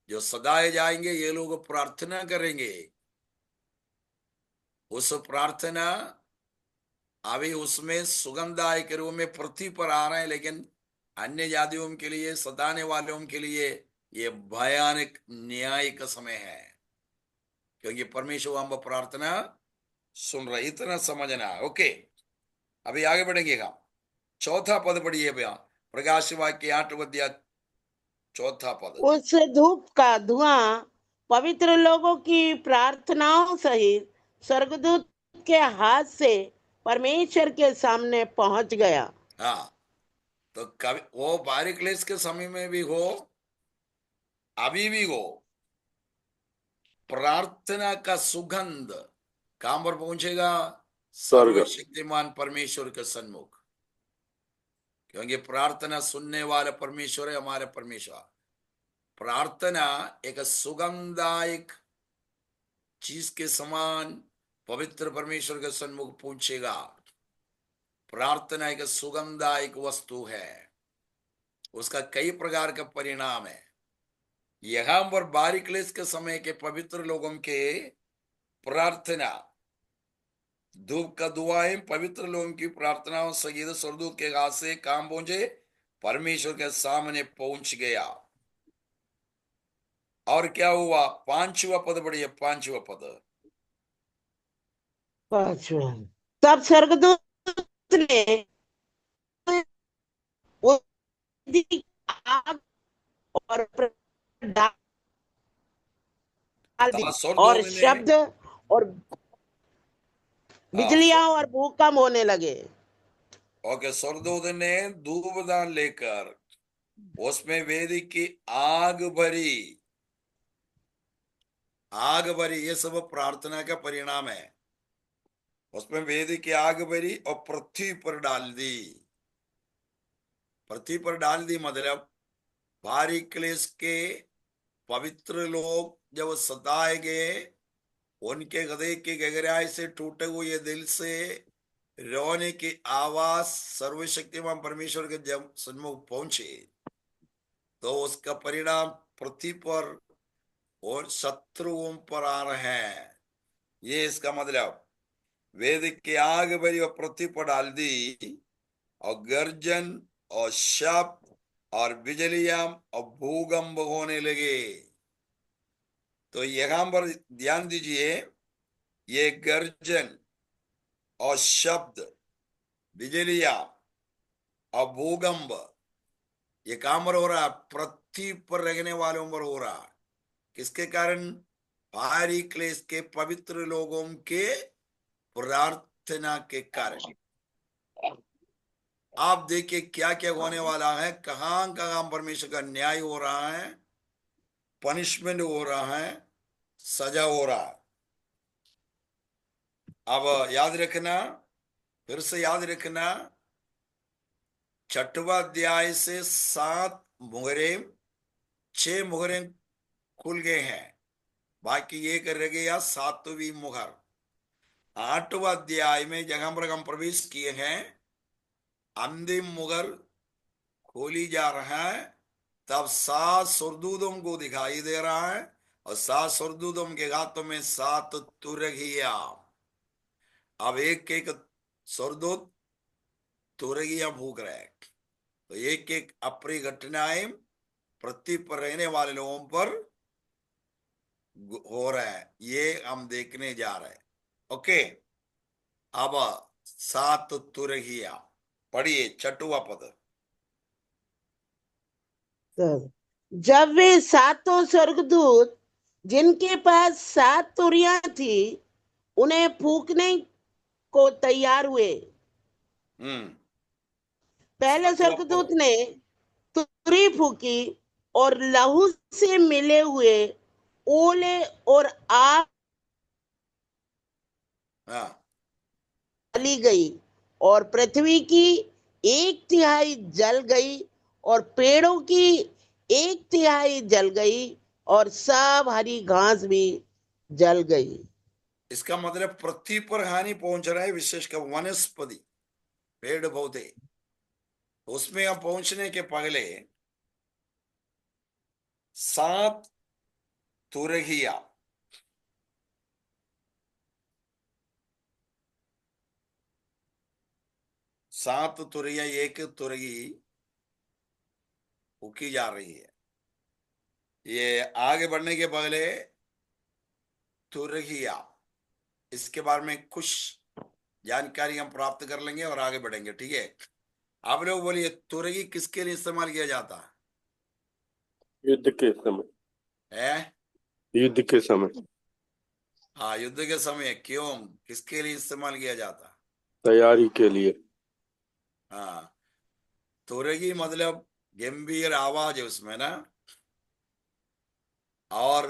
जो सताए जाएंगे, ये लोग प्रार्थना करेंगे। उस प्रार्थना अभी उसमें सुगंधदायक रूप में पृथ्वी पर आ रहे हैं, लेकिन अन्य जातियों के लिए, सताने वालों के लिए ये भयानक न्याय का समय है, क्योंकि परमेश्वर हम प्रार्थना सुन रहे। इतना समझना है। ओके, अभी आगे बढ़ेंगे। हम चौथा पद पढ़िए भैया, प्रकाश वाक्य 8वें अध्याय 4 पद। उस धूप का धुआं पवित्र लोगों की प्रार्थनाओं सहित स्वर्गदूत के हाथ से परमेश्वर के सामने पहुंच गया। हाँ, तो कभी वो बारिक क्लेश के समय में भी हो, अभी भी हो, प्रार्थना का सुगंध कहां पर पहुंचेगा? स्वर्ग। सर्वशक्तिमान परमेश्वर के सन्मुख, क्योंकि प्रार्थना सुनने वाला परमेश्वर है, हमारे परमेश्वर। प्रार्थना एक सुगंधदायक चीज के समान पवित्र परमेश्वर के सन्मुख पहुंचेगा। प्रार्थना एक सुगंधदायक वस्तु है, उसका कई प्रकार का परिणाम है। यहां पर बारिक क्लेश के समय के पवित्र लोगों के प्रार्थना, धूप का दुआएं पवित्र लोगों की प्रार्थनाओं सहित स्वर्गदूत के हाथ से काम पहुंचे, परमेश्वर के सामने पहुंच गया। और क्या हुआ? 5वां पद बढ़िया, 5वां पद। पांचवा, तब स्वर्गदूत ने उस वेदी की आग और डाल दी, और स्वर्गदूत ने, शब्द और हाँ, बिजलियां और भूकंप होने लगे। ओके, स्वर्गदूत ने धूपदान लेकर उसमें वेदी की आग भरी। आग भरी, ये सब प्रार्थना का परिणाम है। उसमें वेदी की आग भरी और पृथ्वी पर डाल दी। पृथ्वी पर डाल दी मतलब भारी क्लेश के पवित्र लोग जब सताए गए, उनके हृदय की गहराई से टूटे हुए दिल से रोने की आवाज सर्वशक्तिमान परमेश्वर के जब सन्मुख पहुंचे, तो उसका परिणाम पृथ्वी पर और शत्रुओं पर आ रहे हैं। ये इसका मतलब, वेद की आग भरी और पृथ्वी पर डाल दी, और गर्जन और शब्द और बिजलियां और भूकंप होने लगे। तो यहां पर ध्यान दीजिए, ये गर्जन और शब्द, बिजलियां और भूकंप, ये कहां पर हो रहा है? पृथ्वी पर रहने वालों पर हो रहा है। किसके कारण? भारी क्लेश के पवित्र लोगों के प्रार्थना के कारण। आप देखिए क्या क्या होने वाला है, कहां कहां परमेश्वर का न्याय हो रहा है, पनिशमेंट हो रहा है, सजा हो रहा है। अब याद रखना, फिर से याद रखना, 6वां अध्याय से 7 मुहरें, 6 मुहरें खुल गए हैं, बाकी एक रह गया 7वीं मुहर। 8वां अध्याय में जहां पर हम प्रवेश किए हैं, अंतिम मुहर खोली जा रहा है। तब 7 सुरदूतों को दिखाई दे रहा है, और 7 सुरदूतों के हाथों में 7 तुरहिया। अब एक एक सुरदूत तुरहिया फूंक रहे हैं। तो एक एक अप्रिय घटनाएं पृथ्वी पर रहने वाले लोगों पर हो रहा है, ये हम देखने जा रहे हैं। ओके, अब 7 तुरहिया पढ़िए, 6वां पद। जब वे 7 स्वर्गदूत जिनके पास 7 तुरियां थी उन्हें फूंकने को तैयार हुए, पहले 7वां स्वर्गदूत पद। ने तुरी फूकी और लहू से मिले हुए ओले और आग हाँ, जली गई, और पृथ्वी की 1/3 जल गई, और पेड़ों की 1/3 जल गई, और सब हरी घास भी जल गई। इसका मतलब पृथ्वी पर हानि पहुंच रहा है, विशेषकर वनस्पति, पेड़ पौधे। उसमें हम पहुंचने के पहले 7 तुरहिया, सात तुरहिया, एक तुरही फूकी जा रही है। ये आगे बढ़ने के पहले तुरहिया, इसके बारे में कुछ जानकारी हम प्राप्त कर लेंगे और आगे बढ़ेंगे, ठीक है? आप लोग बोलिए, तुरही किसके लिए इस्तेमाल किया जाता युद्ध के समय। है? युद्ध के समय, हाँ, युद्ध के समय। क्यों, किसके लिए इस्तेमाल किया जाता? तैयारी के लिए। हाँ, तुरही मतलब गंभीर आवाज है उसमें ना, और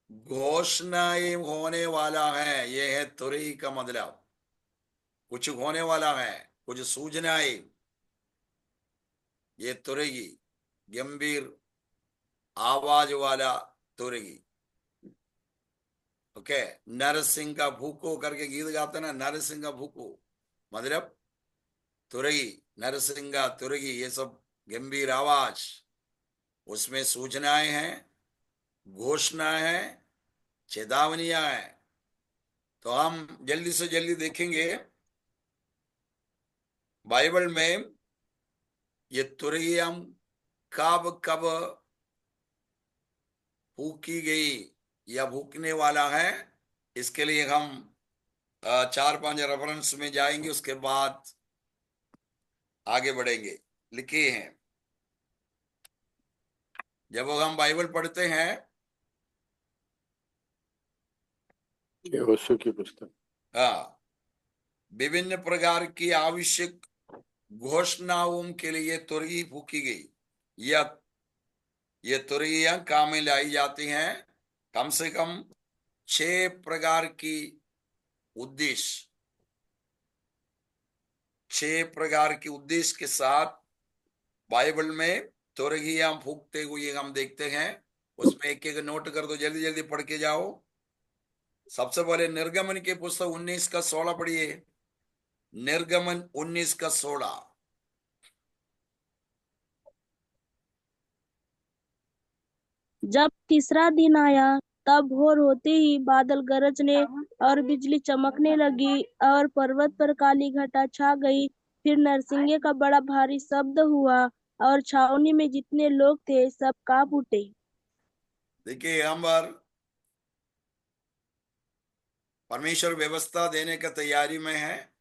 घोषणाएं होने वाला है, ये है तुरही का मतलब। कुछ होने वाला है, कुछ सूचनाएं, ये तुरही, गंभीर आवाज वाला तुरही। ओके, नरसिंह का भूको करके गीत गाते ना, नरसिंह का भूको मतलब तुरही, नरसिंह का तुरही, ये सब गंभीर आवाज, उसमें सूचनाएं हैं, घोषणा है, चेतावनियां हैं। तो हम जल्दी से जल्दी देखेंगे बाइबल में ये तुरही हम कब कब फूकी गई या फूकने वाला है। इसके लिए हम 4-5 रेफरेंस में जाएंगे, उसके बाद आगे बढ़ेंगे। लिखे हैं, जब हम बाइबल पढ़ते हैं, यहोशू की पुस्तक। हाँ, विभिन्न प्रकार की आवश्यक घोषणाओं के लिए तुरही फूकी गई, या ये तुरहियां काम में लाई जाती हैं। कम से कम 6 प्रकार की उद्देश्य, 6 प्रकार के उद्देश्य के साथ बाइबल में तुरहियां फूकते हुए हम देखते हैं। उसमें एक एक नोट कर दो, जल्दी जल्दी पढ़ के जाओ। सबसे पहले निर्गमन के पुस्तक 19 का 16 पढ़िए। निर्गमन 19 का 16। जब तीसरा दिन आया तब भोर होते ही बादल गरजने और बिजली चमकने लगी और पर्वत पर काली घटा छा गई, फिर नरसिंगे का बड़ा भारी शब्द हुआ और छावनी में जितने लोग थे सब कांप उठे। देखिए यहाँ पर परमेश्वर व्यवस्था देने का तैयारी में है,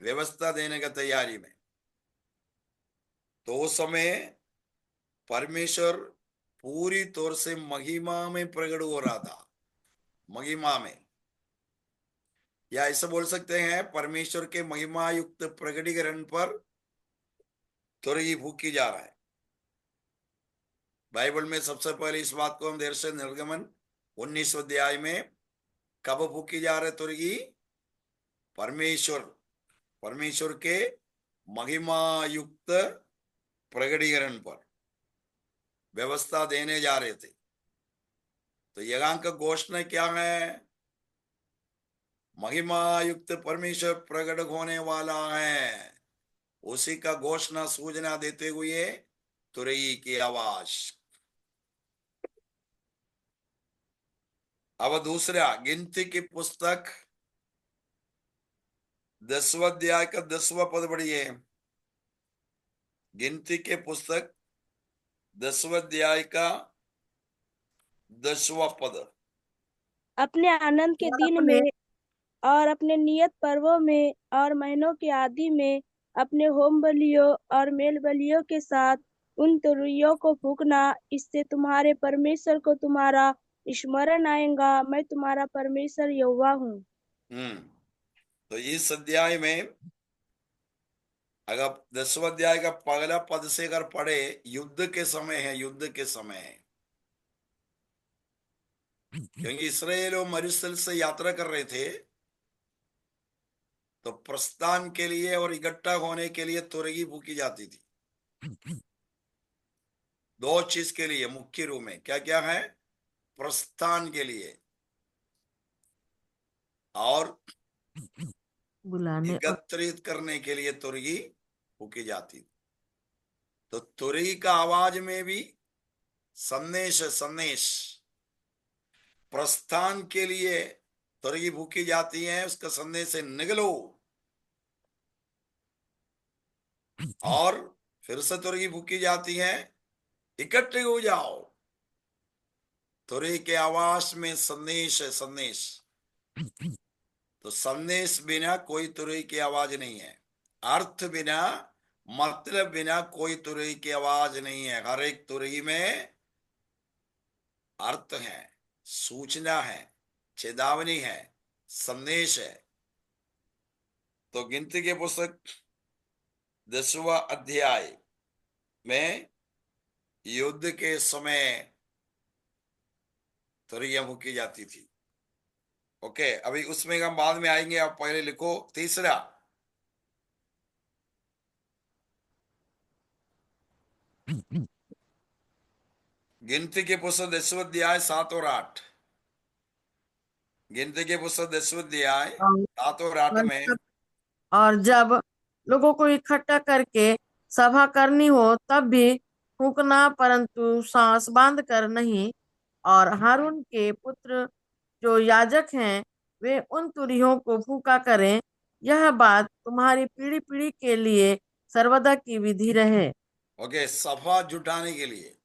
व्यवस्था देने का तैयारी में। तो उस समय परमेश्वर पूरी तौर से महिमा में प्रकट हो रहा था, महिमा में, या ऐसे बोल सकते हैं परमेश्वर के महिमा युक्त प्रकटीकरण पर तुरही फूकी जा रहा है। बाइबल में सबसे पहले इस बात को हम देर से निर्गमन 19 अध्याय में कब फूकी जा रहे तुरही? परमेश्वर, परमेश्वर के महिमा युक्त प्रकटीकरण पर व्यवस्था देने जा रहे थे। तो यहाँ का घोषणा क्या है? महिमा युक्त परमेश्वर प्रकट होने वाला है, उसी का घोषणा सूचना देते हुए तुरही की आवाज। अब दूसरा, गिनती की पुस्तक 10वां अध्याय का 10वां पद पढ़िए। गिनती के पुस्तक 10वां अध्याय का 10वां पद। अपने आनंद के दिन में और अपने नियत पर्वों में और महीनों के आदि में अपने होम बलियों और मेल बलियों के साथ उन तुरहियों को फूंकना, इससे तुम्हारे परमेश्वर को तुम्हारा स्मरण आएगा। मैं तुम्हारा परमेश्वर यहोवा हूँ। तो इस अध्याय में अगर 10वां अध्याय का पहला पद से अगर पढ़े, युद्ध के समय है, युद्ध के समय है, क्योंकि इसराइल और मरुस्थल से यात्रा कर रहे थे। तो प्रस्थान के लिए और इकट्ठा होने के लिए तुरही फूकी जाती थी। दो चीज के लिए मुख्य रूप में, क्या क्या है? प्रस्थान के लिए और बुलाने और एकत्रित करने के लिए तुरही फूकी जाती थी। तो तुरही का आवाज में भी संदेश, संदेश प्रस्थान के लिए तुरही फूकी जाती है, उसका संदेश है निकलो, और फिर से तुरही फूकी जाती है, इकट्ठे हो जाओ। तुरही के आवाज में संदेश है, संदेश। तो संदेश बिना कोई तुरही की आवाज नहीं है, अर्थ बिना, मतलब बिना कोई तुरही की आवाज नहीं है। हर एक तुरही में अर्थ है, सूचना है, चेतावनी है, संदेश है। तो गिनती के पुस्तक 10वां अध्याय में युद्ध के समय तुरहियां फूकी जाती थी। ओके, अभी उसमें हम बाद में आएंगे, आप पहले लिखो तीसरा। गिनती के पुस्तक 10वां अध्याय 7 और 8। गिनती के पुस्तक 10वां अध्याय 7 और 8 में, और जब लोगों को इकट्ठा करके सभा करनी हो तब भी फूंकना, परंतु सांस बांध कर नहीं। और हारून के पुत्र जो याजक हैं वे उन तुरहियों को फूंका करें। यह बात तुम्हारी पीढ़ी पीढ़ी के लिए सर्वदा की विधि रहे। ओके, सभा जुटाने के लिए,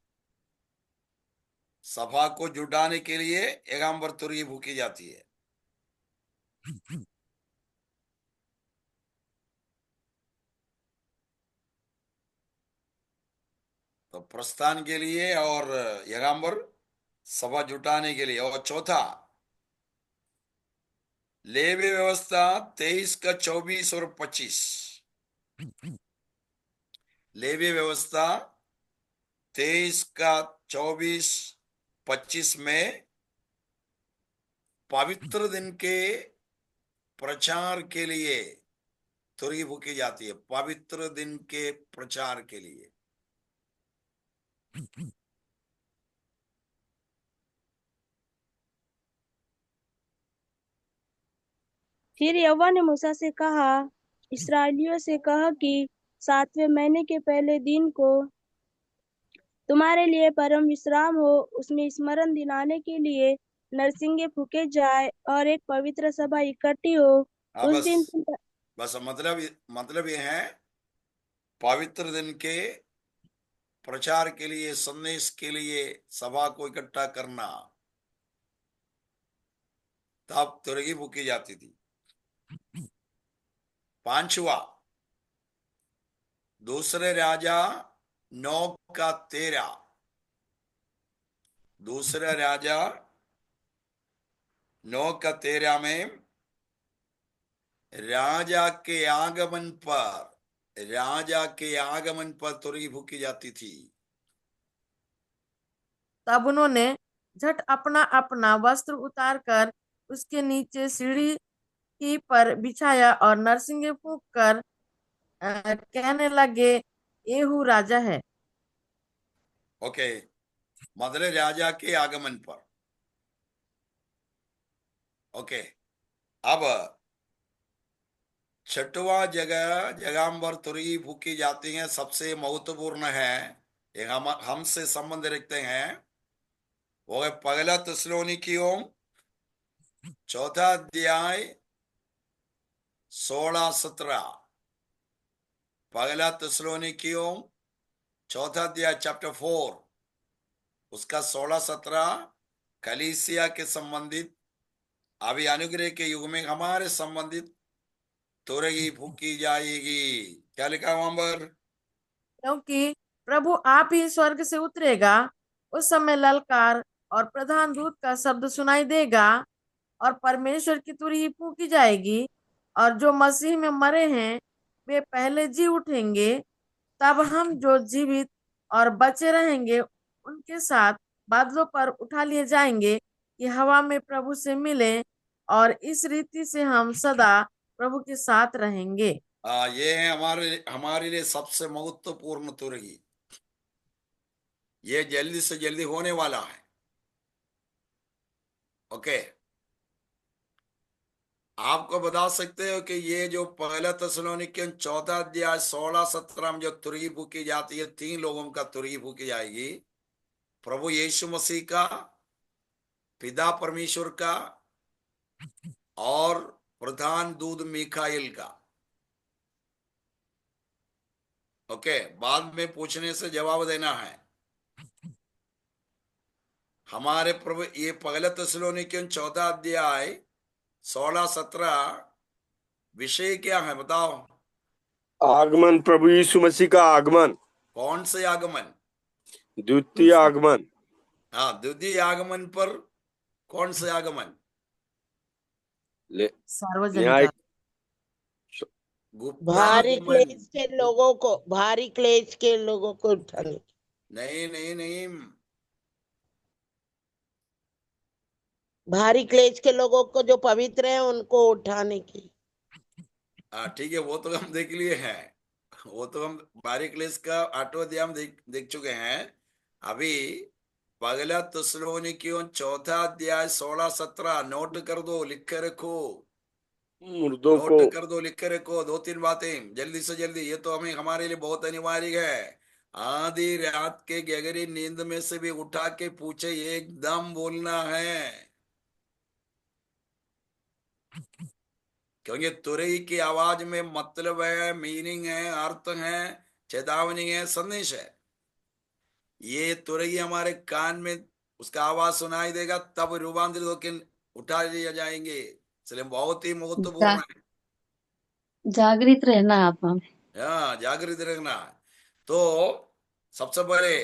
सभा को जुटाने के लिए एकाम्बर तुरही फूकी जाती है। तो प्रस्थान के लिए और यगाम्बर सभा जुटाने के लिए। और चौथा, लेवी व्यवस्था 23 का 24 और 25। लेवी व्यवस्था 23 का 24 25 में पवित्र दिन के प्रचार के लिए तुरही फूकी जाती है, पवित्र दिन के प्रचार के लिए। फिर यहोवा ने मूसा से कहा, इस्राएलियों से कह कि 7वें महीने के पहले दिन को तुम्हारे लिए परम विश्राम हो, उसमें स्मरण दिलाने के लिए नरसिंगे फूके जाए और एक पवित्र सभा इकट्ठी हो। हाँ, उस बस दिन बस मतलब ये है पवित्र दिन के प्रचार के लिए, संदेश के लिए सभा को इकट्ठा करना, तब तुरगी फूकी जाती थी। पांचवा, दूसरे राजा 9 का 13, दूसरा राजा 9 का 13 में राजा के आगमन पर तुरगी फूकी जाती थी। तब उन्होंने झट अपना अपना वस्त्र उतार कर उसके नीचे सीढ़ी की पर बिछाया और नरसिंगे फूंक कर कहने लगे, येहू राजा है। ओके, मदरे राजा के आगमन पर। ओके, अब छठवा जगह पर तुरगी फूकी जाती है, सबसे महत्वपूर्ण है, ये हमसे संबंध रखते हैं। वो है पहला थिस्सलुनीकियों 4 अध्याय 16-17। पहला थिस्सलुनीकियों 4 अध्याय चैप्टर 4 उसका 16-17 कलीसिया के संबंधित, अभी अनुग्रह के युग में हमारे संबंधित तुरगी फूकी जाएगी। क्या लिखा वहां पर? क्योंकि प्रभु आप ही स्वर्ग से उतरेगा, उस समय ललकार और प्रधान दूत का शब्द सुनाई देगा और परमेश्वर की तुरही फूकी जाएगी, और जो मसीह में मरे हैं वे पहले जी उठेंगे। तब हम जो जीवित और बचे रहेंगे उनके साथ बादलों पर उठा लिए जाएंगे कि हवा में प्रभु से मिले, और इस रीति से हम सदा प्रभु के साथ रहेंगे। ये है हमारे लिए सबसे महत्वपूर्ण तुरगी। ये जल्दी से जल्दी होने वाला है। ओके, आपको बता सकते हो कि ये जो पहला थिस्सलुनीकियों 4 अध्याय 16-17 में जो तुरगी फूकी जाती है, 3 लोगों का तुरगी फूकी जाएगी। प्रभु यीशु मसीह का, पिता परमेश्वर का और प्रधान दूत मीकाएल का। ओके, बाद में पूछने से जवाब देना है। हमारे प्रभु, ये पहला थिस्सलुनीकियों 4 अध्याय 16-17 विषय क्या है बताओ? आगमन, प्रभु यीशु मसीह का आगमन। कौन से आगमन? द्वितीय आगमन। हाँ, द्वितीय आगमन पर कौन से आगमन? सार्वजनिक न्याय। गुप्त भारी आगमन। क्लेश के लोगों को उठाने। नहीं नहीं नहीं, भारी क्लेश के लोगों को जो पवित्र है उनको उठाने की। ठीक है, वो तो हम देख लिए हैं। वो तो हम बारीक लेस का 8वां अध्याय हम देख चुके हैं। अभी पहला थिस्सलुनीकियों 4 अध्याय 16-17 नोट कर दो, लिख कर रखो। मुर्दों नोट को। कर दो, लिख कर रखो। 2-3 बातें जल्दी से जल्दी, ये तो हमारे लिए बहुत अनिवार्य है। आधी रात के गहरी नींद में से भी उठा के पूछे, एकदम बोलना है, क्योंकि तुरही की आवाज में मतलब है, मीनिंग है, अर्थ है, चेतावनी है, संदेश है। ये तुरही हमारे कान में उसका आवाज सुनाई देगा, तब रूपांतरित होकर उठा लिए जाएंगे। इसलिए बहुत ही महत्वपूर्ण जा, है। जागृत रहना आप हमें। हाँ, जागृत रखना। तो सबसे पहले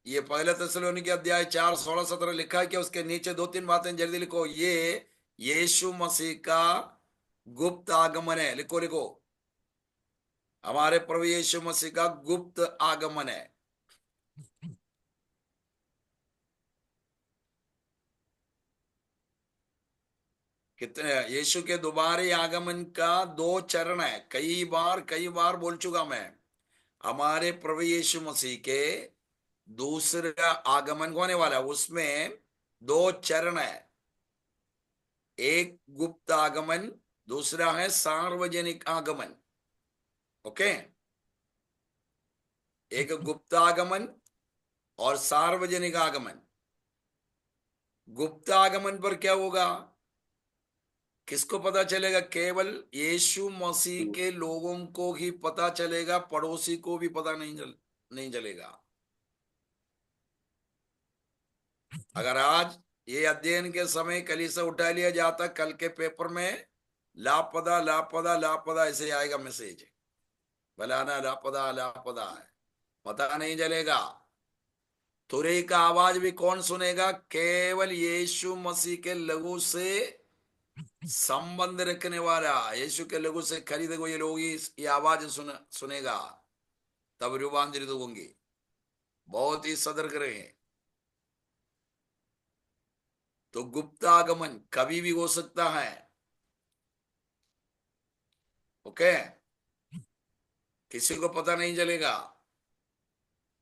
ये पहले थिस्सलुनीके अध्याय 4 16-17 लिखा है कि उसके नीचे 2-3 बातें जल्दी लिखो। ये यीशु मसीह का गुप्त आगमन है। लिखो लिखो, हमारे प्रभु यीशु मसीह का गुप्त आगमन है। कितने यीशु के दोबारे आगमन का 2 चरण है। कई बार बोल चुका मैं। हमारे प्रभु यीशु मसीह के दूसरा आगमन होने वाला है, उसमें 2 चरण है। एक गुप्त आगमन, दूसरा है सार्वजनिक आगमन। ओके, एक गुप्त आगमन और सार्वजनिक आगमन। गुप्त आगमन पर क्या होगा किसको पता चलेगा? केवल यीशु मसीह के लोगों को ही पता चलेगा, पड़ोसी को भी पता नहीं चलेगा। अगर आज ये अध्ययन के समय कलीसिया उठा लिया जाता, कल के पेपर में लापता लापता लापता ऐसे आएगा मैसेज, फलाना लापता लापता है, पता नहीं चलेगा। तुरई का आवाज भी कौन सुनेगा? केवल यीशु मसीह के लहू से संबंध रखने वाला, यीशु के लहू से खरीदे हुए लोग ही ये आवाज सुनेगा, तब रूपांतरित होंगे। बहुत ही सतर्क रहे। तो गुप्त आगमन कभी भी हो सकता है। ओके, किसी को पता नहीं चलेगा।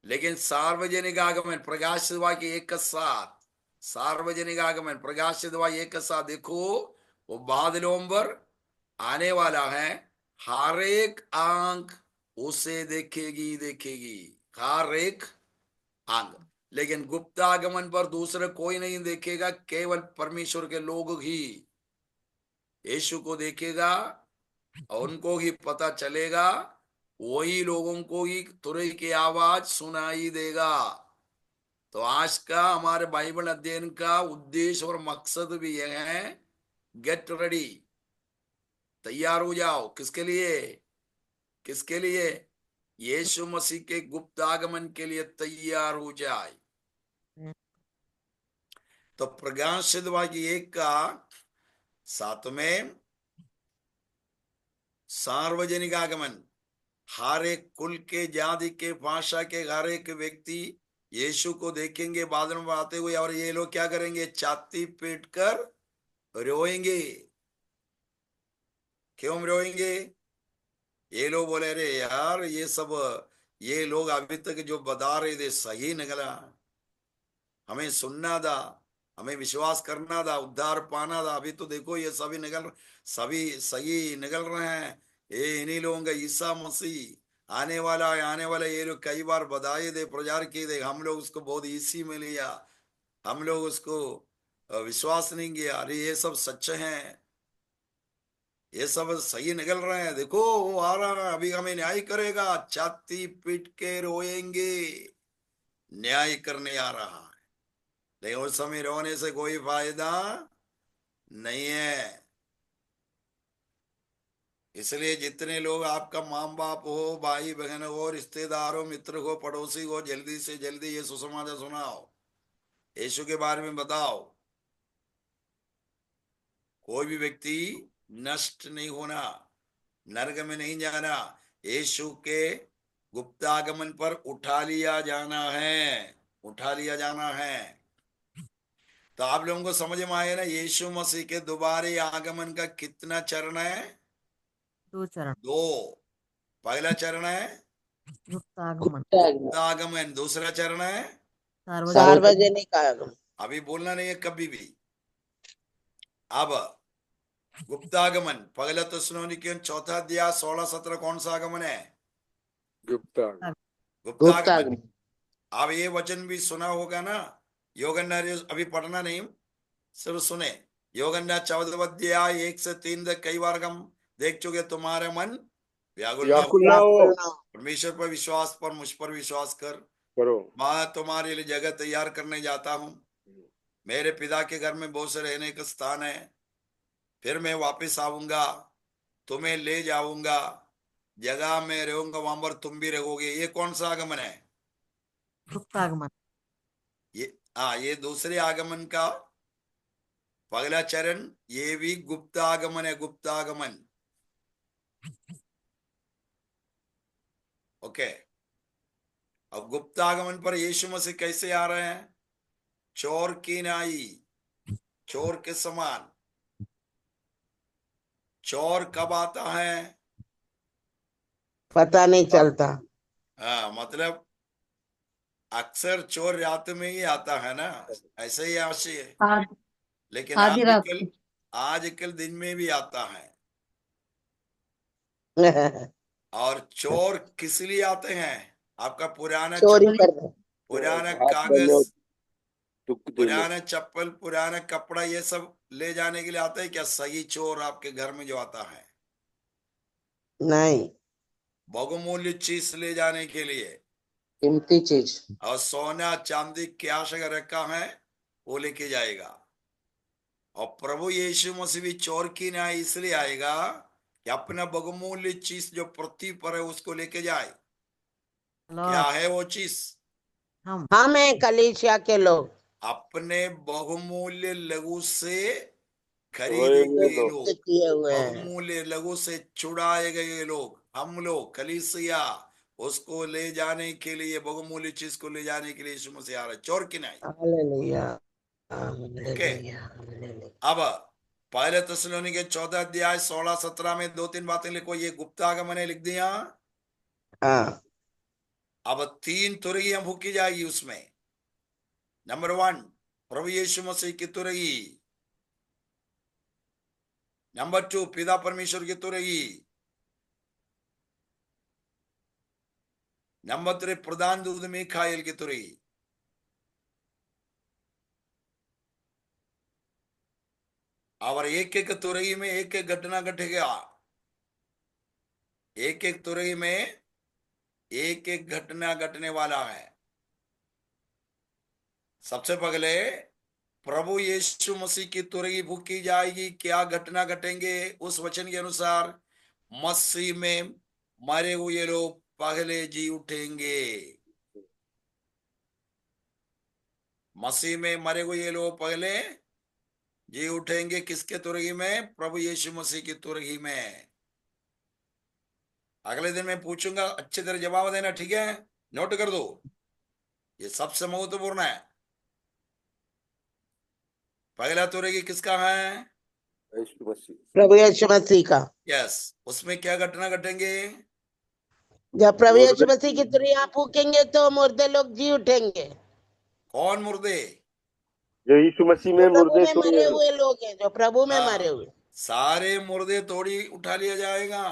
लेकिन सार्वजनिक आगमन प्रकाशित वाक्य एक साथ, सार्वजनिक आगमन प्रकाशित वाक्य एक साथ, देखो वो बादलों पर आने वाला है, हर एक आंख उसे देखेगी देखेगी, हर एक आंख। लेकिन गुप्त आगमन पर दूसरे कोई नहीं देखेगा, केवल परमेश्वर के लोग ही यीशु को देखेगा और उनको ही पता चलेगा, वही लोगों को ही तुरई की आवाज सुनाई देगा। तो आज का हमारे बाइबल अध्ययन का उद्देश्य और मकसद भी यह है, गेट रेडी, तैयार हो जाओ। किसके लिए? किसके लिए? यीशु मसीह के गुप्त आगमन के लिए तैयार हो जाए। तो प्रकाशित वाक्य 1 का 7 में सार्वजनिक आगमन, हर एक कुल के, जाति के, भाषा के हर एक व्यक्ति यीशु को देखेंगे बादल में आते हुए, और ये लोग क्या करेंगे? छाती पीट कर रोएंगे। क्यों रोएंगे? ये लोग बोले, अरे यार ये लोग अभी तक जो बता रहे थे सही निकला, हमें सुनना था, हमें विश्वास करना था, उद्धार पाना था, अभी तो देखो ये सभी सही निकल रहे हैं। ये इन्हीं लोगों का ईसा मसीह आने वाला है, आने वाला। ये लोग कई बार बताए थे, प्रचार किए थे, हम लोग उसको बहुत इसी में लिया, हम लोग उसको विश्वास नहीं किया। अरे ये सब सच हैं, ये सब सही निकल रहे हैं, देखो वो आ रहा है, अभी हमें न्याय करेगा, छाती पीट के रोएंगे, न्याय करने आ रहा है। लेकिन उस समय रोने से कोई फायदा नहीं है। इसलिए जितने लोग आपका माँ बाप हो, भाई बहन हो, रिश्तेदार हो, मित्र हो, पड़ोसी हो, जल्दी से जल्दी ये सुसमाचार सुनाओ, यीशु के बारे में बताओ। कोई भी व्यक्ति नष्ट नहीं होना, नरक में नहीं जाना, यीशु के गुप्त आगमन पर उठा लिया जाना है, उठा लिया जाना है। तो आप लोगों को समझ में आया ना, यीशु मसीह के दोबारे आगमन का कितना चरण है? 2 चरण। 2। पहला चरण है गुप्त आगमन, गुप्त आगमन, दूसरा चरण है सार्वजनिक आगमन। अभी बोलना नहीं है कभी भी। अब गुप्त आगमन, पहला थिस्सलुनीकियों 4 अध्याय 16-17 कौन सा आगमन है? गुप्ता गुप्त आगमन। अब ये वचन भी सुना होगा ना, यूहन्ना, अभी पढ़ना नहीं, सिर्फ सुने। यूहन्ना 14 अध्याय 1 से 3 तक कई बार हम देख चुके। तुम्हारा मन व्याकुल ना हो, परमेश्वर पर विश्वास पर, मुझ पर विश्वास करो। मैं तुम्हारे लिए जगह तैयार करने जाता हूँ, मेरे पिता के घर में बहुत से रहने का स्थान है, फिर मैं वापस आऊंगा, तुम्हें ले जाऊंगा, जगह में रहूंगा, वहां पर तुम भी रहोगे। ये कौन सा आगमन है? गुप्त आगमन। ये दूसरे आगमन का पहला चरण, ये भी गुप्त आगमन है, गुप्त आगमन। ओके, अब गुप्त आगमन पर यीशु मसीह कैसे आ रहे हैं? चोर की नाई, चोर के समान। चोर कब आता है? पता नहीं चलता। हाँ, मतलब अक्सर चोर रात में ही आता है ना, ऐसे ही आशय है। लेकिन आधी रात आजकल दिन में भी आता है। और चोर किस लिए आते हैं? आपका चोरी करने। पुराना कागज, पुराना चप्पल, पुराना कपड़ा, ये सब ले जाने के लिए आता है क्या? सही चोर आपके घर में जो आता है, नहीं, बहुमूल्य चीज ले जाने के लिए, कीमती चीज। और सोना चांदी क्या अगर रखा है वो लेके जाएगा। और प्रभु यीशु मसीह भी चोर की न्याय इसलिए आएगा कि अपना बहुमूल्य चीज जो पृथ्वी पर है उसको लेके जाए। क्या लॉर्ड है वो चीज? हम हैं कलीसिया के लोग। अपने बहुमूल्य लहू से खरीदे होए हुए गए लोग। मुक्त लोग, किए हुए हैं। बहुमूल्य लहू से छुड़ाए गए लोग, हम लोग कलीसिया, उसको ले जाने के लिए, बहुमूल्य चीज को ले जाने के लिए यीशु मसीह आ रहा है, चोर की नहीं। Hallelujah, okay, hallelujah, hallelujah. अब पहले थिस्सलुनीके के 14 अध्याय 16-17 में 2-3 बातें लिखो, ये गुप्ता का मैंने लिख दिया। हाँ, अब 3 तुरहियां फूकी जाएगी उसमें। नंबर 1 प्रभु यीशु मसीह की तुरही। नंबर 2 पिता परमेश्वर की तुरही। नंबर 3 प्रधान दूत मीकाएल की तुरही। और एक एक तुरही में एक एक घटना घटेगा, एक एक तुरही में एक एक घटना घटने वाला है। सबसे पहले प्रभु यीशु मसीह की तुरही फूकी जाएगी। क्या घटना घटेंगे? उस वचन के अनुसार मसीह में मरे हुए लोग पहले जी उठेंगे। मसीह में मरे हुए लोग पहले जी उठेंगे। किसके तुरही में? प्रभु यीशु मसीह की तुरही में। अगले दिन मैं पूछूंगा, अच्छी तरह जवाब देना, ठीक है? नोट कर दो, ये सबसे महत्वपूर्ण है। पहला तुरही किसका है? यीशु मसीह। प्रभु यीशु मसीह का। यस। उसमें क्या घटना घटेंगे? जब प्रभु यीशु मुर्दे मसीह की तुरही फूकेंगे तो मुर्दे लोग जी उठेंगे। कौन मुर्दे? जो यीशु मसीह जो में प्रभु मुर्दे में सोए मरे हैं लोग। हुए लोग हैं, जो प्रभु में मरे हाँ, हुए। सारे मुर्दे तोड़ी उठा लिया जाएगा।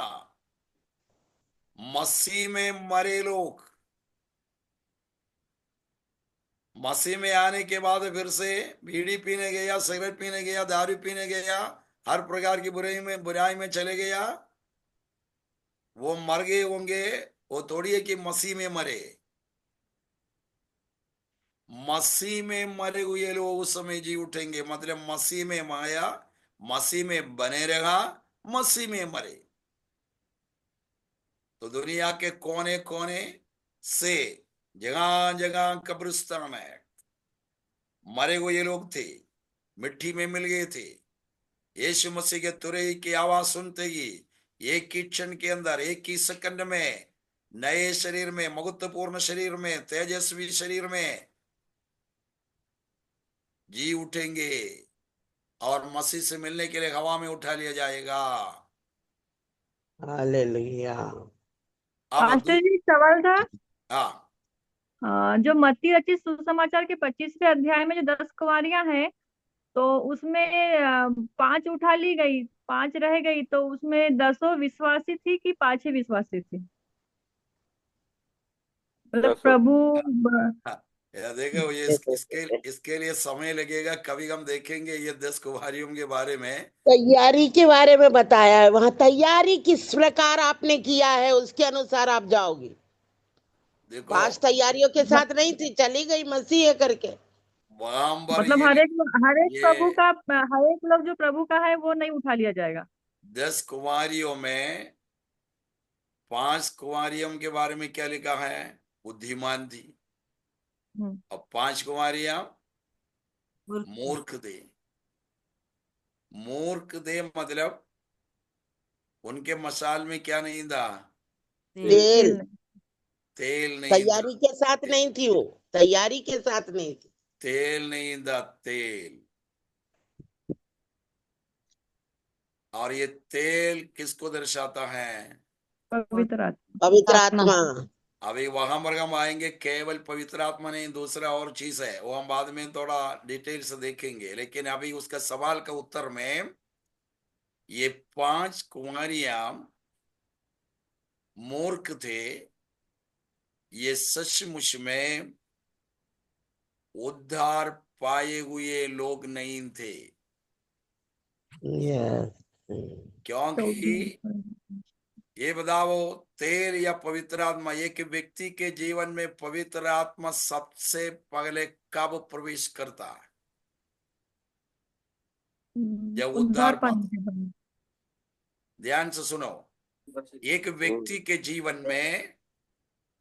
मसीह में मरे लोग मसीह में आने के बाद फिर से बीड़ी पीने गया, सिगरेट पीने गया, दारू पीने गया, हर प्रकार की बुराई में चले गया, वो मर गए होंगे। वो थोड़ी है कि मसीह में मरे। मसीह में मरे हुए लोग उस समय जी उठेंगे। मतलब मसीह में माया, मसीह में बने रहा, मसीह में मरे। तो दुनिया के कोने कोने से, जगह जगह कब्रिस्तान है, मरे हुए लोग थे, मिट्टी में मिल गए थे। यीशु मसीह के तुरही की आवाज सुनते ही एक ही क्षण के अंदर, एक ही सेकंड में नए शरीर में, महत्वपूर्ण शरीर में, तेजस्वी शरीर में जी उठेंगे और मसीह से मिलने के लिए हवा में उठा लिया जाएगा। हालेलुया। अब पास्टर जी, एक सवाल था। हाँ, जो मत्ती रचित सुसमाचार के 25वें अध्याय में जो 10 कुंवारियां हैं, तो उसमें 5 उठा ली गई, 5 रह गई, तो उसमें 10 विश्वासी थी कि 5 ही विश्वासी थी? मतलब दसों। प्रभु हाँ, ये देखो, ये इसके लिए समय लगेगा। कभी हम देखेंगे ये 10 कुमारियों के बारे में। तैयारी के बारे में बताया है वहां। तैयारी किस प्रकार आपने किया है उसके अनुसार आप जाओगे। देखो, 5 तैयारियों के साथ नहीं थी, चली गई मसीह है करके। वहां पर मतलब हर एक ये प्रभु का, हर एक लोग जो प्रभु का है वो नहीं उठा लिया जाएगा। 10 कुमारियों में 5 कुमारियों के बारे में क्या लिखा है? बुद्धिमान थी। हम्म। और 5 कुमारियां मूर्ख थे। मूर्ख थे मतलब उनके मसाल में क्या नहीं था? तेल। तेल नहीं। तेल नहीं था। तैयारी के साथ नहीं थी वो, तैयारी के साथ नहीं थी। तेल नहीं था, तेल। और ये तेल किसको दर्शाता है? पवित्र आत्मा। पवित्र आत्मा। आत्मा। अभी वहां पर हम आएंगे, केवल पवित्र आत्मा नहीं, दूसरा और चीज है, वो हम बाद में थोड़ा डिटेल से देखेंगे। लेकिन अभी उसका सवाल का उत्तर में, ये 5 कुंवारियां मूर्ख थे, ये सचमुच में उद्धार पाए हुए लोग नहीं थे। Yes. क्योंकि ये बताओ, तेल या पवित्र आत्मा, एक व्यक्ति के जीवन में पवित्र आत्मा सबसे पहले कब प्रवेश करता है? जब उद्धार उद्धार पाने पाता। के बाद। ध्यान से सुनो, एक व्यक्ति के जीवन में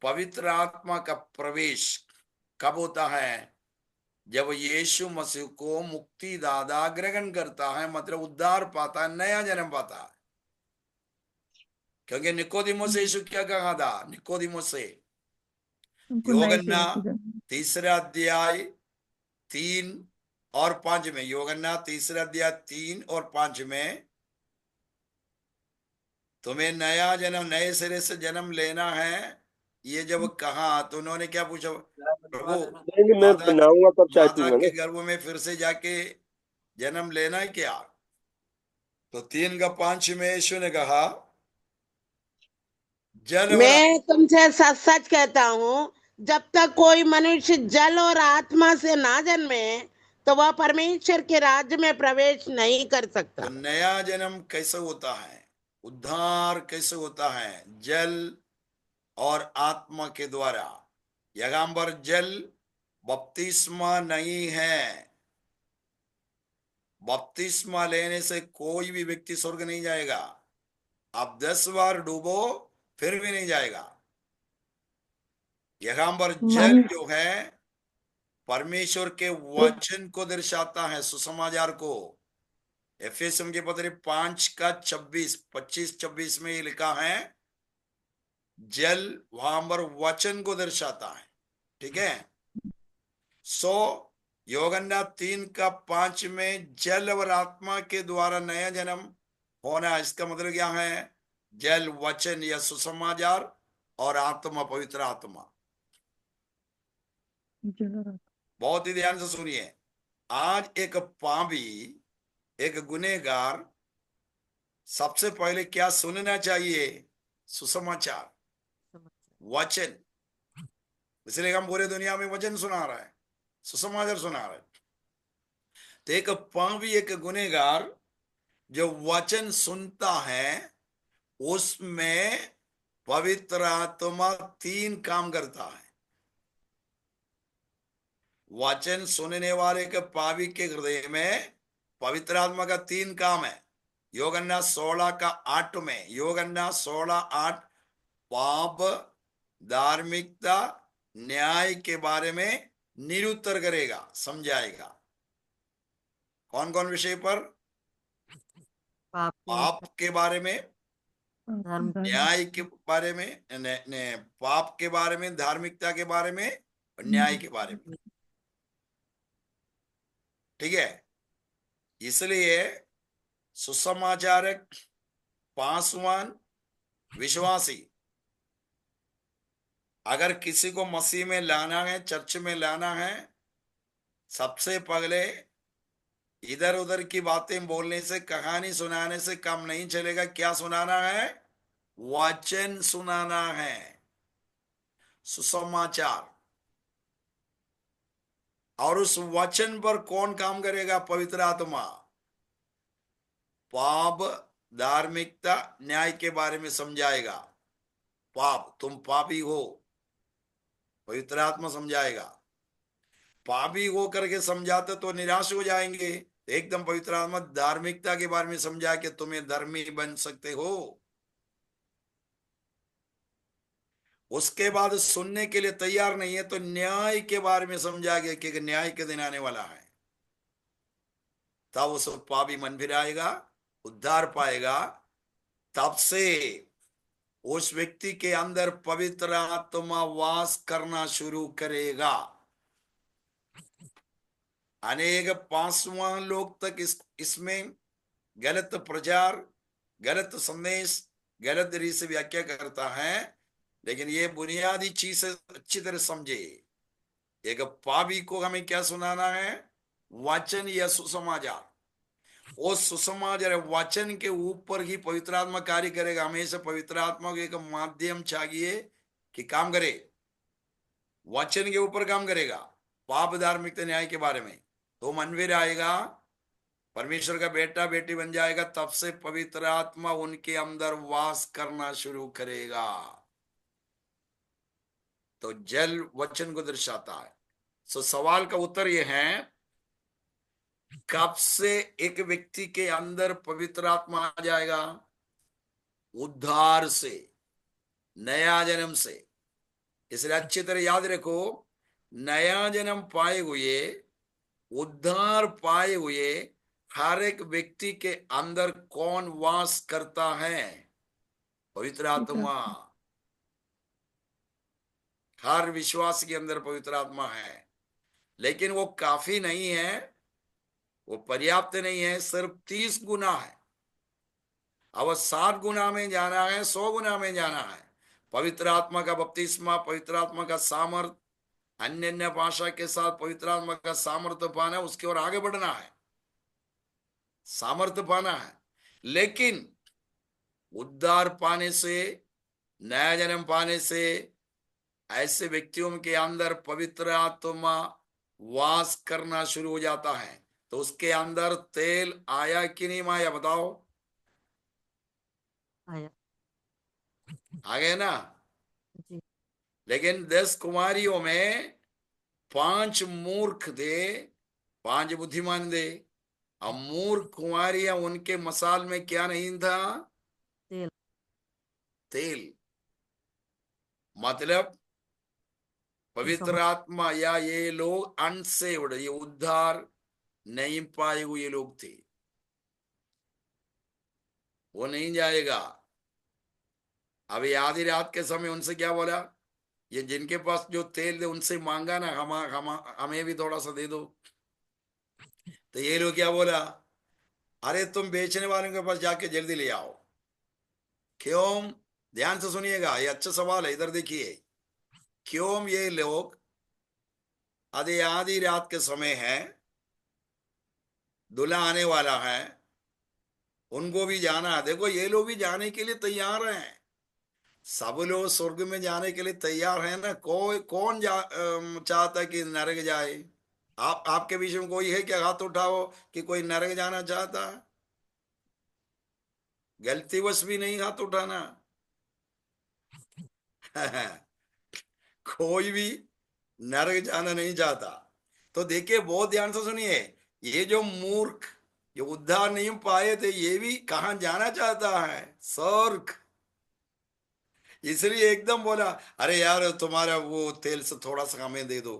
पवित्र आत्मा का प्रवेश कब होता है? जब यीशु मसीह को मुक्तिदाता ग्रहण करता है, मतलब उद्धार पाता है, नया जन्म पाता है। क्योंकि निकोदिमुस से यीशु क्या कहा था? निकोदिमुस से, उनको नए योहन्ना सिरे से जन्म। 3 अध्याय 3 और 5 में, योहन्ना 3 अध्याय 3 और 5 में, तुम्हें नया जन्म, नए सिरे से जन्म लेना है, ये जब कहा तो उन्होंने क्या पूछा? प्रभु, नहीं, मैं माता बनाऊंगा तब चाय माता पीऊंगा के ना। गर्भ में फिर से जाके जन्म लेना है क्या? तो 3 का 5 में यीशु ने कहा, जल और मैं तुमसे सच सच कहता हूँ, जब तक कोई मनुष्य जल और आत्मा से ना जन्मे तो वह परमेश्वर के राज्य में प्रवेश नहीं कर तो सकता। नया जन्म कैसे होता है? उद्धार कैसे होता है? जल और आत्मा के द्वारा। यहाँ पर जल बपतिस्मा नहीं है। बपतिस्मा लेने से कोई भी व्यक्ति स्वर्ग नहीं जाएगा। आप 10 बार डूबो फिर भी नहीं जाएगा। यहाँ पर जल मन जो है परमेश्वर के वचन को दर्शाता है, सुसमाचार को। एफेसियों के पत्र 5 का 25 में ये लिखा है, जल वहां पर वचन को दर्शाता है। ठीक है। सो योहन्ना 3 का 5 में जल और आत्मा के द्वारा नया जन्म होना, इसका मतलब क्या है? जल वचन या सुसमाचार, और आत्मा पवित्र आत्मा। बहुत ही ध्यान से सुनिए। आज एक पापी, एक गुनहगार सबसे पहले क्या सुनना चाहिए? सुसमाचार, वचन। इसलिए हम पूरे दुनिया में वचन सुना रहा है, सुसमाचार सुना रहा है। तो एक पापी, एक गुनहगार जो वचन सुनता है, उसमें पवित्र आत्मा 3 काम करता है। वचन सुनने वाले के पापी के हृदय में पवित्र आत्मा का 3 काम है। योहन्ना 16 का 8 में, योहन्ना 16:8 पाप, धार्मिकता, न्याय के बारे में निरुत्तर करेगा, समझाएगा। कौन कौन विषय पर? पाप के बारे में, धर्म न्याय के बारे में, पाप के बारे में, धार्मिकता के बारे में, और न्याय के बारे में। ठीक है। इसलिए सुसमाचारक, पासवान, विश्वासी, अगर किसी को मसीह में लाना है, चर्च में लाना है, सबसे पहले इधर उधर की बातें बोलने से, कहानी सुनाने से काम नहीं चलेगा। क्या सुनाना है? वचन सुनाना है, सुसमाचार। और उस वचन पर कौन काम करेगा? पवित्र आत्मा। पाप, धार्मिकता, न्याय के बारे में समझाएगा। पाप, तुम पापी हो, पवित्र आत्मा समझाएगा। पापी हो करके समझाते तो निराश हो जाएंगे, एकदम पवित्र आत्मा धार्मिकता के बारे में समझा के तुम्हें धर्मी बन सकते हो। उसके बाद सुनने के लिए तैयार नहीं है तो न्याय के बारे में समझा के कि न्याय के दिन आने वाला है, तब उस पापी मन फिर आएगा, उद्धार पाएगा। तब से उस व्यक्ति के अंदर पवित्र आत्मा वास करना शुरू करेगा। अनेक पासवान लोग तक इसमें गलत प्रचार, गलत संदेश, गलत रीति से व्याख्या करता है। लेकिन ये बुनियादी चीज अच्छी तरह समझे। एक पापी को हमें क्या सुनाना है? वचन या सुसमाचार। वो सुसमाचार वचन के ऊपर ही पवित्र आत्मा कार्य करेगा। हमेशा पवित्र आत्मा को एक माध्यम चाहिए कि काम करे, वचन के ऊपर काम करेगा। पाप, धार्मिकता, न्याय के बारे में तो मनवीर आएगा, परमेश्वर का बेटा बेटी बन जाएगा, तब से पवित्र आत्मा उनके अंदर वास करना शुरू करेगा। तो जल वचन को दर्शाता है। सो सवाल का उत्तर यह है, कब से एक व्यक्ति के अंदर पवित्र आत्मा आ जाएगा? उद्धार से, नया जन्म से। इसलिए अच्छी तरह याद रखो, नया जन्म पाए हुए, उद्धार पाए हुए हर एक व्यक्ति के अंदर कौन वास करता है? पवित्र आत्मा। हर विश्वास के अंदर पवित्र आत्मा है, लेकिन वो काफी नहीं है, वो पर्याप्त नहीं है। सिर्फ 30 गुना है। अब 60 गुना में जाना है, 100 गुना में जाना है। पवित्र आत्मा का बपतिस्मा, पवित्र आत्मा का सामर्थ, अन्य अन्य भाषा के साथ पवित्र आत्मा का सामर्थ्य पाना, उसकी ओर आगे बढ़ना है, सामर्थ्य पाना है। लेकिन उद्धार पाने से, नया जन्म पाने से ऐसे व्यक्तियों के अंदर पवित्र आत्मा वास करना शुरू हो जाता है। तो उसके अंदर तेल आया कि नहीं आया? बताओ। आया। आ गए ना? जी। लेकिन 10 कुमारियों में 5 मूर्ख थे, 5 बुद्धिमान थे। अब मूर्ख कुमारियां, उनके मसाल में क्या नहीं था? तेल। तेल। मतलब पवित्र आत्मा या ये लोग अनसेव्ड, ये उद्धार नहीं पाए हुए लोग थे, वो नहीं जाएगा। अभी आधी रात के समय उनसे क्या बोला? ये जिनके पास जो तेल थे उनसे मांगा ना, हमें भी थोड़ा सा दे दो। तो ये लोग क्या बोला? अरे तुम बेचने वालों के पास जाके जल्दी ले आओ। क्यों? ध्यान से सुनिएगा, ये अच्छा सवाल है, इधर देखिए। क्यों ये लोग आधी आधी रात के समय है, दूल्हा आने वाला है, उनको भी जाना है। देखो ये लोग भी जाने के लिए तैयार हैं, सब लोग स्वर्ग में जाने के लिए तैयार हैं ना। कोई कौन चाहता है कि नरक जाए? आपके बीच में कोई है क्या? हाथ उठाओ कि कोई नरक जाना चाहता है। गलतीवश भी नहीं हाथ उठाना। कोई भी नरक जाना नहीं चाहता। तो देखिए, बहुत ध्यान से सुनिए, ये जो मूर्ख, जो उद्धार नहीं पाए थे, ये भी कहाँ जाना चाहता है? स्वर्ग। इसलिए एकदम बोला, अरे यार तुम्हारा वो तेल से थोड़ा सा हमें दे दो।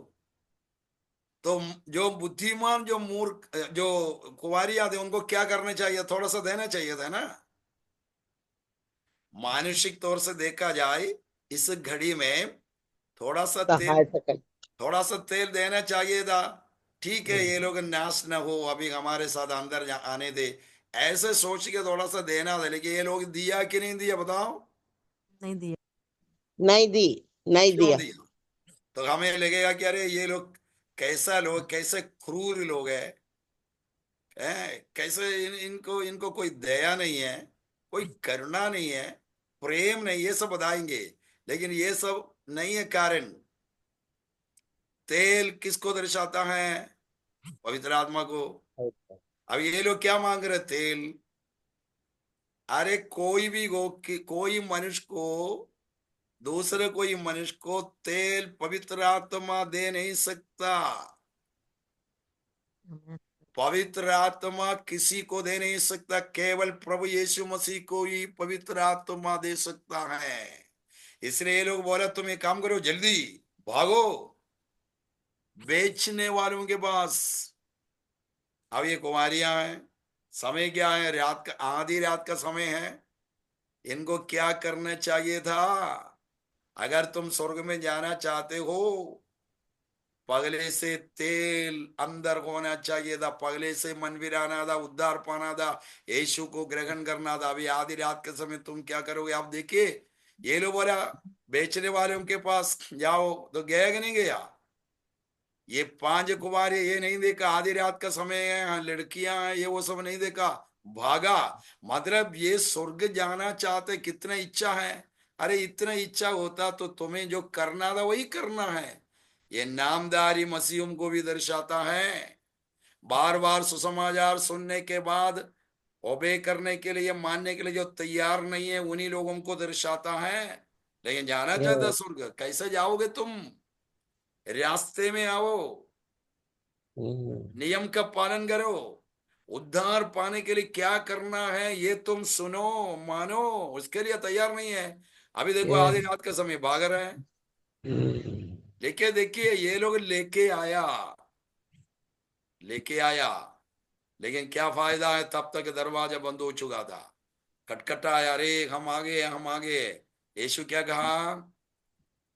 तो जो बुद्धिमान, जो मूर्ख, जो कुंवारियां थे, उनको क्या करना चाहिए? थोड़ा सा देना चाहिए था ना। मानसिक तौर से देखा जाए, इस घड़ी में थोड़ा सा तेल, सहायता कर। थोड़ा सा तेल देना चाहिए था। ठीक है, ये लोग नाश न हो, अभी हमारे साथ अंदर आने दे, ऐसे सोच के थोड़ा सा देना था। लेकिन ये लोग दिया कि नहीं दिया? बताओ। नहीं दिया। नहीं दी, नहीं क्यों दिया। दिया? तो हमें लगेगा कि अरे ये लोग कैसा लोग, कैसे क्रूर लोग हैं, कैसे इनको इनको कोई दया नहीं है, कोई करुणा नहीं है, प्रेम नहीं, ये सब बताएंगे। लेकिन ये सब नहीं है कारण। तेल किसको दर्शाता है? पवित्र आत्मा को। अब ये लोग क्या मांग रहे? तेल। अरे कोई भी कोई मनुष्य को, दूसरे कोई मनुष्य को तेल पवित्र आत्मा दे नहीं सकता। पवित्र आत्मा किसी को दे नहीं सकता, केवल प्रभु यीशु मसीह को ही पवित्र आत्मा दे सकता है। इसलिए ये लोग बोला, तुम एक काम करो, जल्दी भागो बेचने वालों के पास। अब ये कुमारियां हैं, समय क्या है? रात का, आधी रात का समय है। इनको क्या करना चाहिए था? अगर तुम स्वर्ग में जाना चाहते हो, पगले से तेल अंदर होना चाहिए था, पगले से मन फिराना था, उद्धार पाना था, यीशु को ग्रहण करना था। अभी आधी रात के समय तुम क्या करोगे? आप देखिए, ये लोग बोला बेचने वालों के पास जाओ, तो गया कि नहीं गया? ये 5 कुमारी, ये नहीं देखा आधी रात का समय है, हाँ, लड़कियां हैं, ये वो सब नहीं देखा, भागा। मतलब ये स्वर्ग जाना चाहते, कितना इच्छा है। अरे इतना इच्छा होता तो तुम्हें जो करना था वही करना है। ये नामधारी मसीहों को भी दर्शाता है। बार बार सुसमाचार सुनने के बाद ओबे करने के लिए, मानने के लिए जो तैयार नहीं है, उन्हीं लोगों को दर्शाता है। लेकिन जाना चाहता स्वर्ग, कैसे जाओगे तुम? रास्ते में आओ, नियम का पालन करो। उद्धार पाने के लिए क्या करना है ये तुम सुनो, मानो। उसके लिए तैयार नहीं है। अभी देखो आधी रात का समय भाग रहे हैं। देखिए देखिए, ये लोग लेके आया, लेकिन क्या फायदा है? तब तक दरवाजा बंद हो चुका था। खटखटाया, अरे हम आगे, हम आगे। यीशु क्या कहा?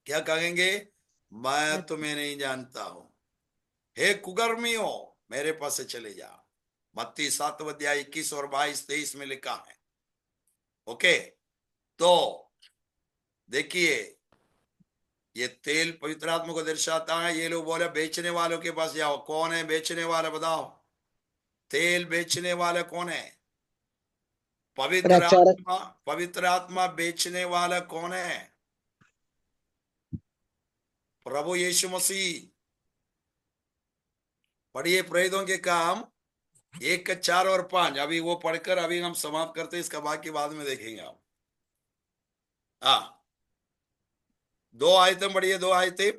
क्या कहेंगे? मैं तुम्हें नहीं जानता हूं, हे कुकर्मियों, मेरे पास से चले जा। मत्ती 7 अध्याय 21 और 22-23 में लिखा है। ओके, तो देखिए, ये तेल पवित्र आत्मा को दर्शाता है। ये लोग बोले बेचने वालों के पास जाओ। कौन है बेचने वाला? बताओ, तेल बेचने वाला कौन है? प्रचारक। पवित्र आत्मा बेचने वाला कौन है? प्रभु यीशु मसीह। पढ़िए प्रेरितों के काम 1-4 और 5। अभी वो पढ़कर अभी हम समाप्त करते हैं, इसका बाकी बाद में देखेंगे आप। हाँ, 2 आयतें पढ़िए, 2 आयतें,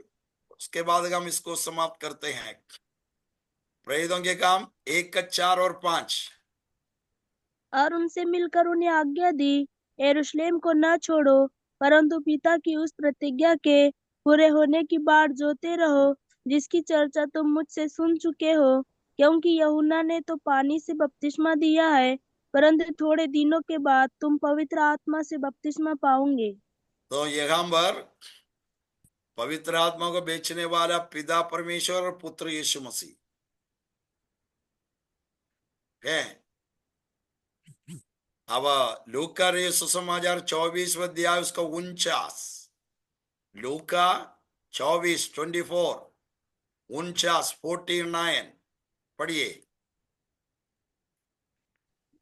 उसके बाद हम इसको समाप्त करते हैं। प्रेरितों के काम 1-4 और 5। और उनसे मिलकर उन्हें आज्ञा दी, यरूशलेम को न छोड़ो, परंतु पिता की उस प्रतिज्ञा के पूरे होने की बाट जोते रहो, जिसकी चर्चा तुम मुझसे सुन चुके हो। क्योंकि यूहन्ना ने तो पानी से बपतिस्मा दिया है, परंतु थोड़े दिनों के बाद तुम पवित्र आत्मा से बपतिस्मा पाओगे। तो यहाँ पर पवित्र आत्मा को बेचने वाला पिता परमेश्वर और पुत्र यीशु मसीह है। अब लूका रे सुसमाचार 24 अध्याय उसका 49, लूका 24 49 पढ़िए।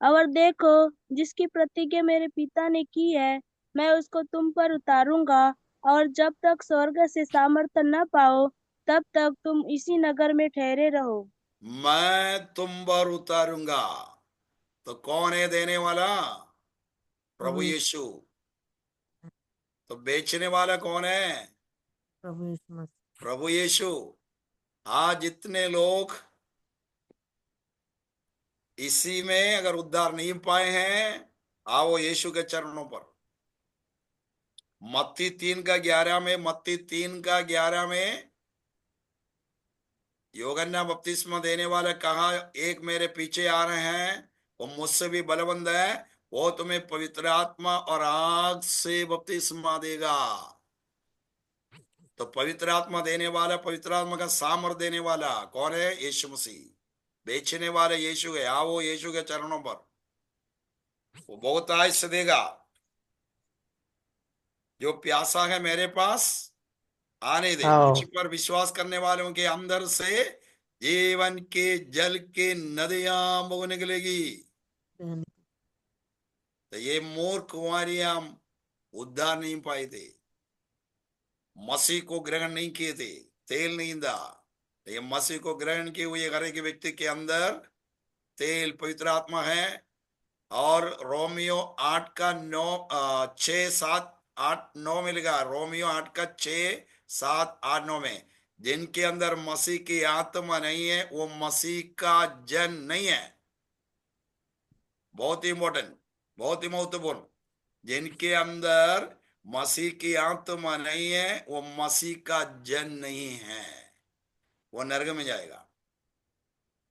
और देखो, जिसकी प्रतिज्ञा मेरे पिता ने की है, मैं उसको तुम पर उतारूंगा, और जब तक स्वर्ग से सामर्थ्य न पाओ, तब तक तुम इसी नगर में ठहरे रहो। मैं तुम पर उतारूंगा। तो कौन है देने वाला? प्रभु यीशु। तो बेचने वाला कौन है? प्रभु यीशु मसीह। प्रभु यीशु। आज जितने लोग इसी में अगर उद्धार नहीं पाए हैं, आओ यीशु के चरणों पर। मत्ती 3:11 में यूहन्ना बपतिस्मा देने वाला कहा, एक मेरे पीछे आ रहे हैं, वो मुझसे भी बलवंत है, वो तुम्हें पवित्र आत्मा और आग से बपतिस्मा देगा। तो पवित्र आत्मा देने वाला, पवित्र आत्मा का सामर्थ देने वाला कौन है? यीशु मसीह। बेचने वाले यीशु है। आओ यीशु के चरणों पर, वो बहुत आयस देगा। जो प्यासा है मेरे पास आने दे। आओ। मुझ पर विश्वास करने वालों के अंदर से जीवन के जल के नदियां बह निकलेगी। तो ये मूर्ख कुंवारियां उद्धार नहीं पाए थे, मसीह को ग्रहण नहीं किए थे, तेल नहीं था। लेकिन मसीह को ग्रहण किए हुए हर एक व्यक्ति के अंदर तेल पवित्र आत्मा है। और रोमियो 8:6-7-8-9 में लिखा, रोमियो 8:6-7-8-9 में, जिनके अंदर मसीह की आत्मा नहीं है वो मसीह का जन नहीं है। बहुत ही इंपॉर्टेंट, बहुत ही महत्वपूर्ण। जिनके अंदर मसीह की आत्मा नहीं है वो मसीह का जन नहीं है, वो नरक में जाएगा।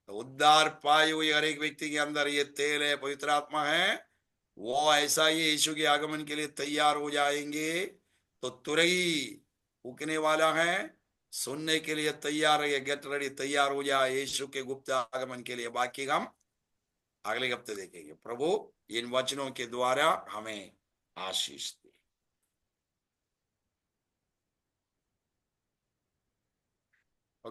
तो उद्धार पाए हुए हर एक व्यक्ति के अंदर ये तेल है, पवित्र आत्मा है, वो ऐसा ही यीशु के आगमन के लिए तैयार हो जाएंगे। तो तुरही उगने वाला है, सुनने के लिए तैयार है। गेट रेडी, तैयार हो जाए यीशु के गुप्त आगमन के लिए। बाकी हम अगले हफ्ते देखेंगे। प्रभु इन वचनों के द्वारा हमें आशीष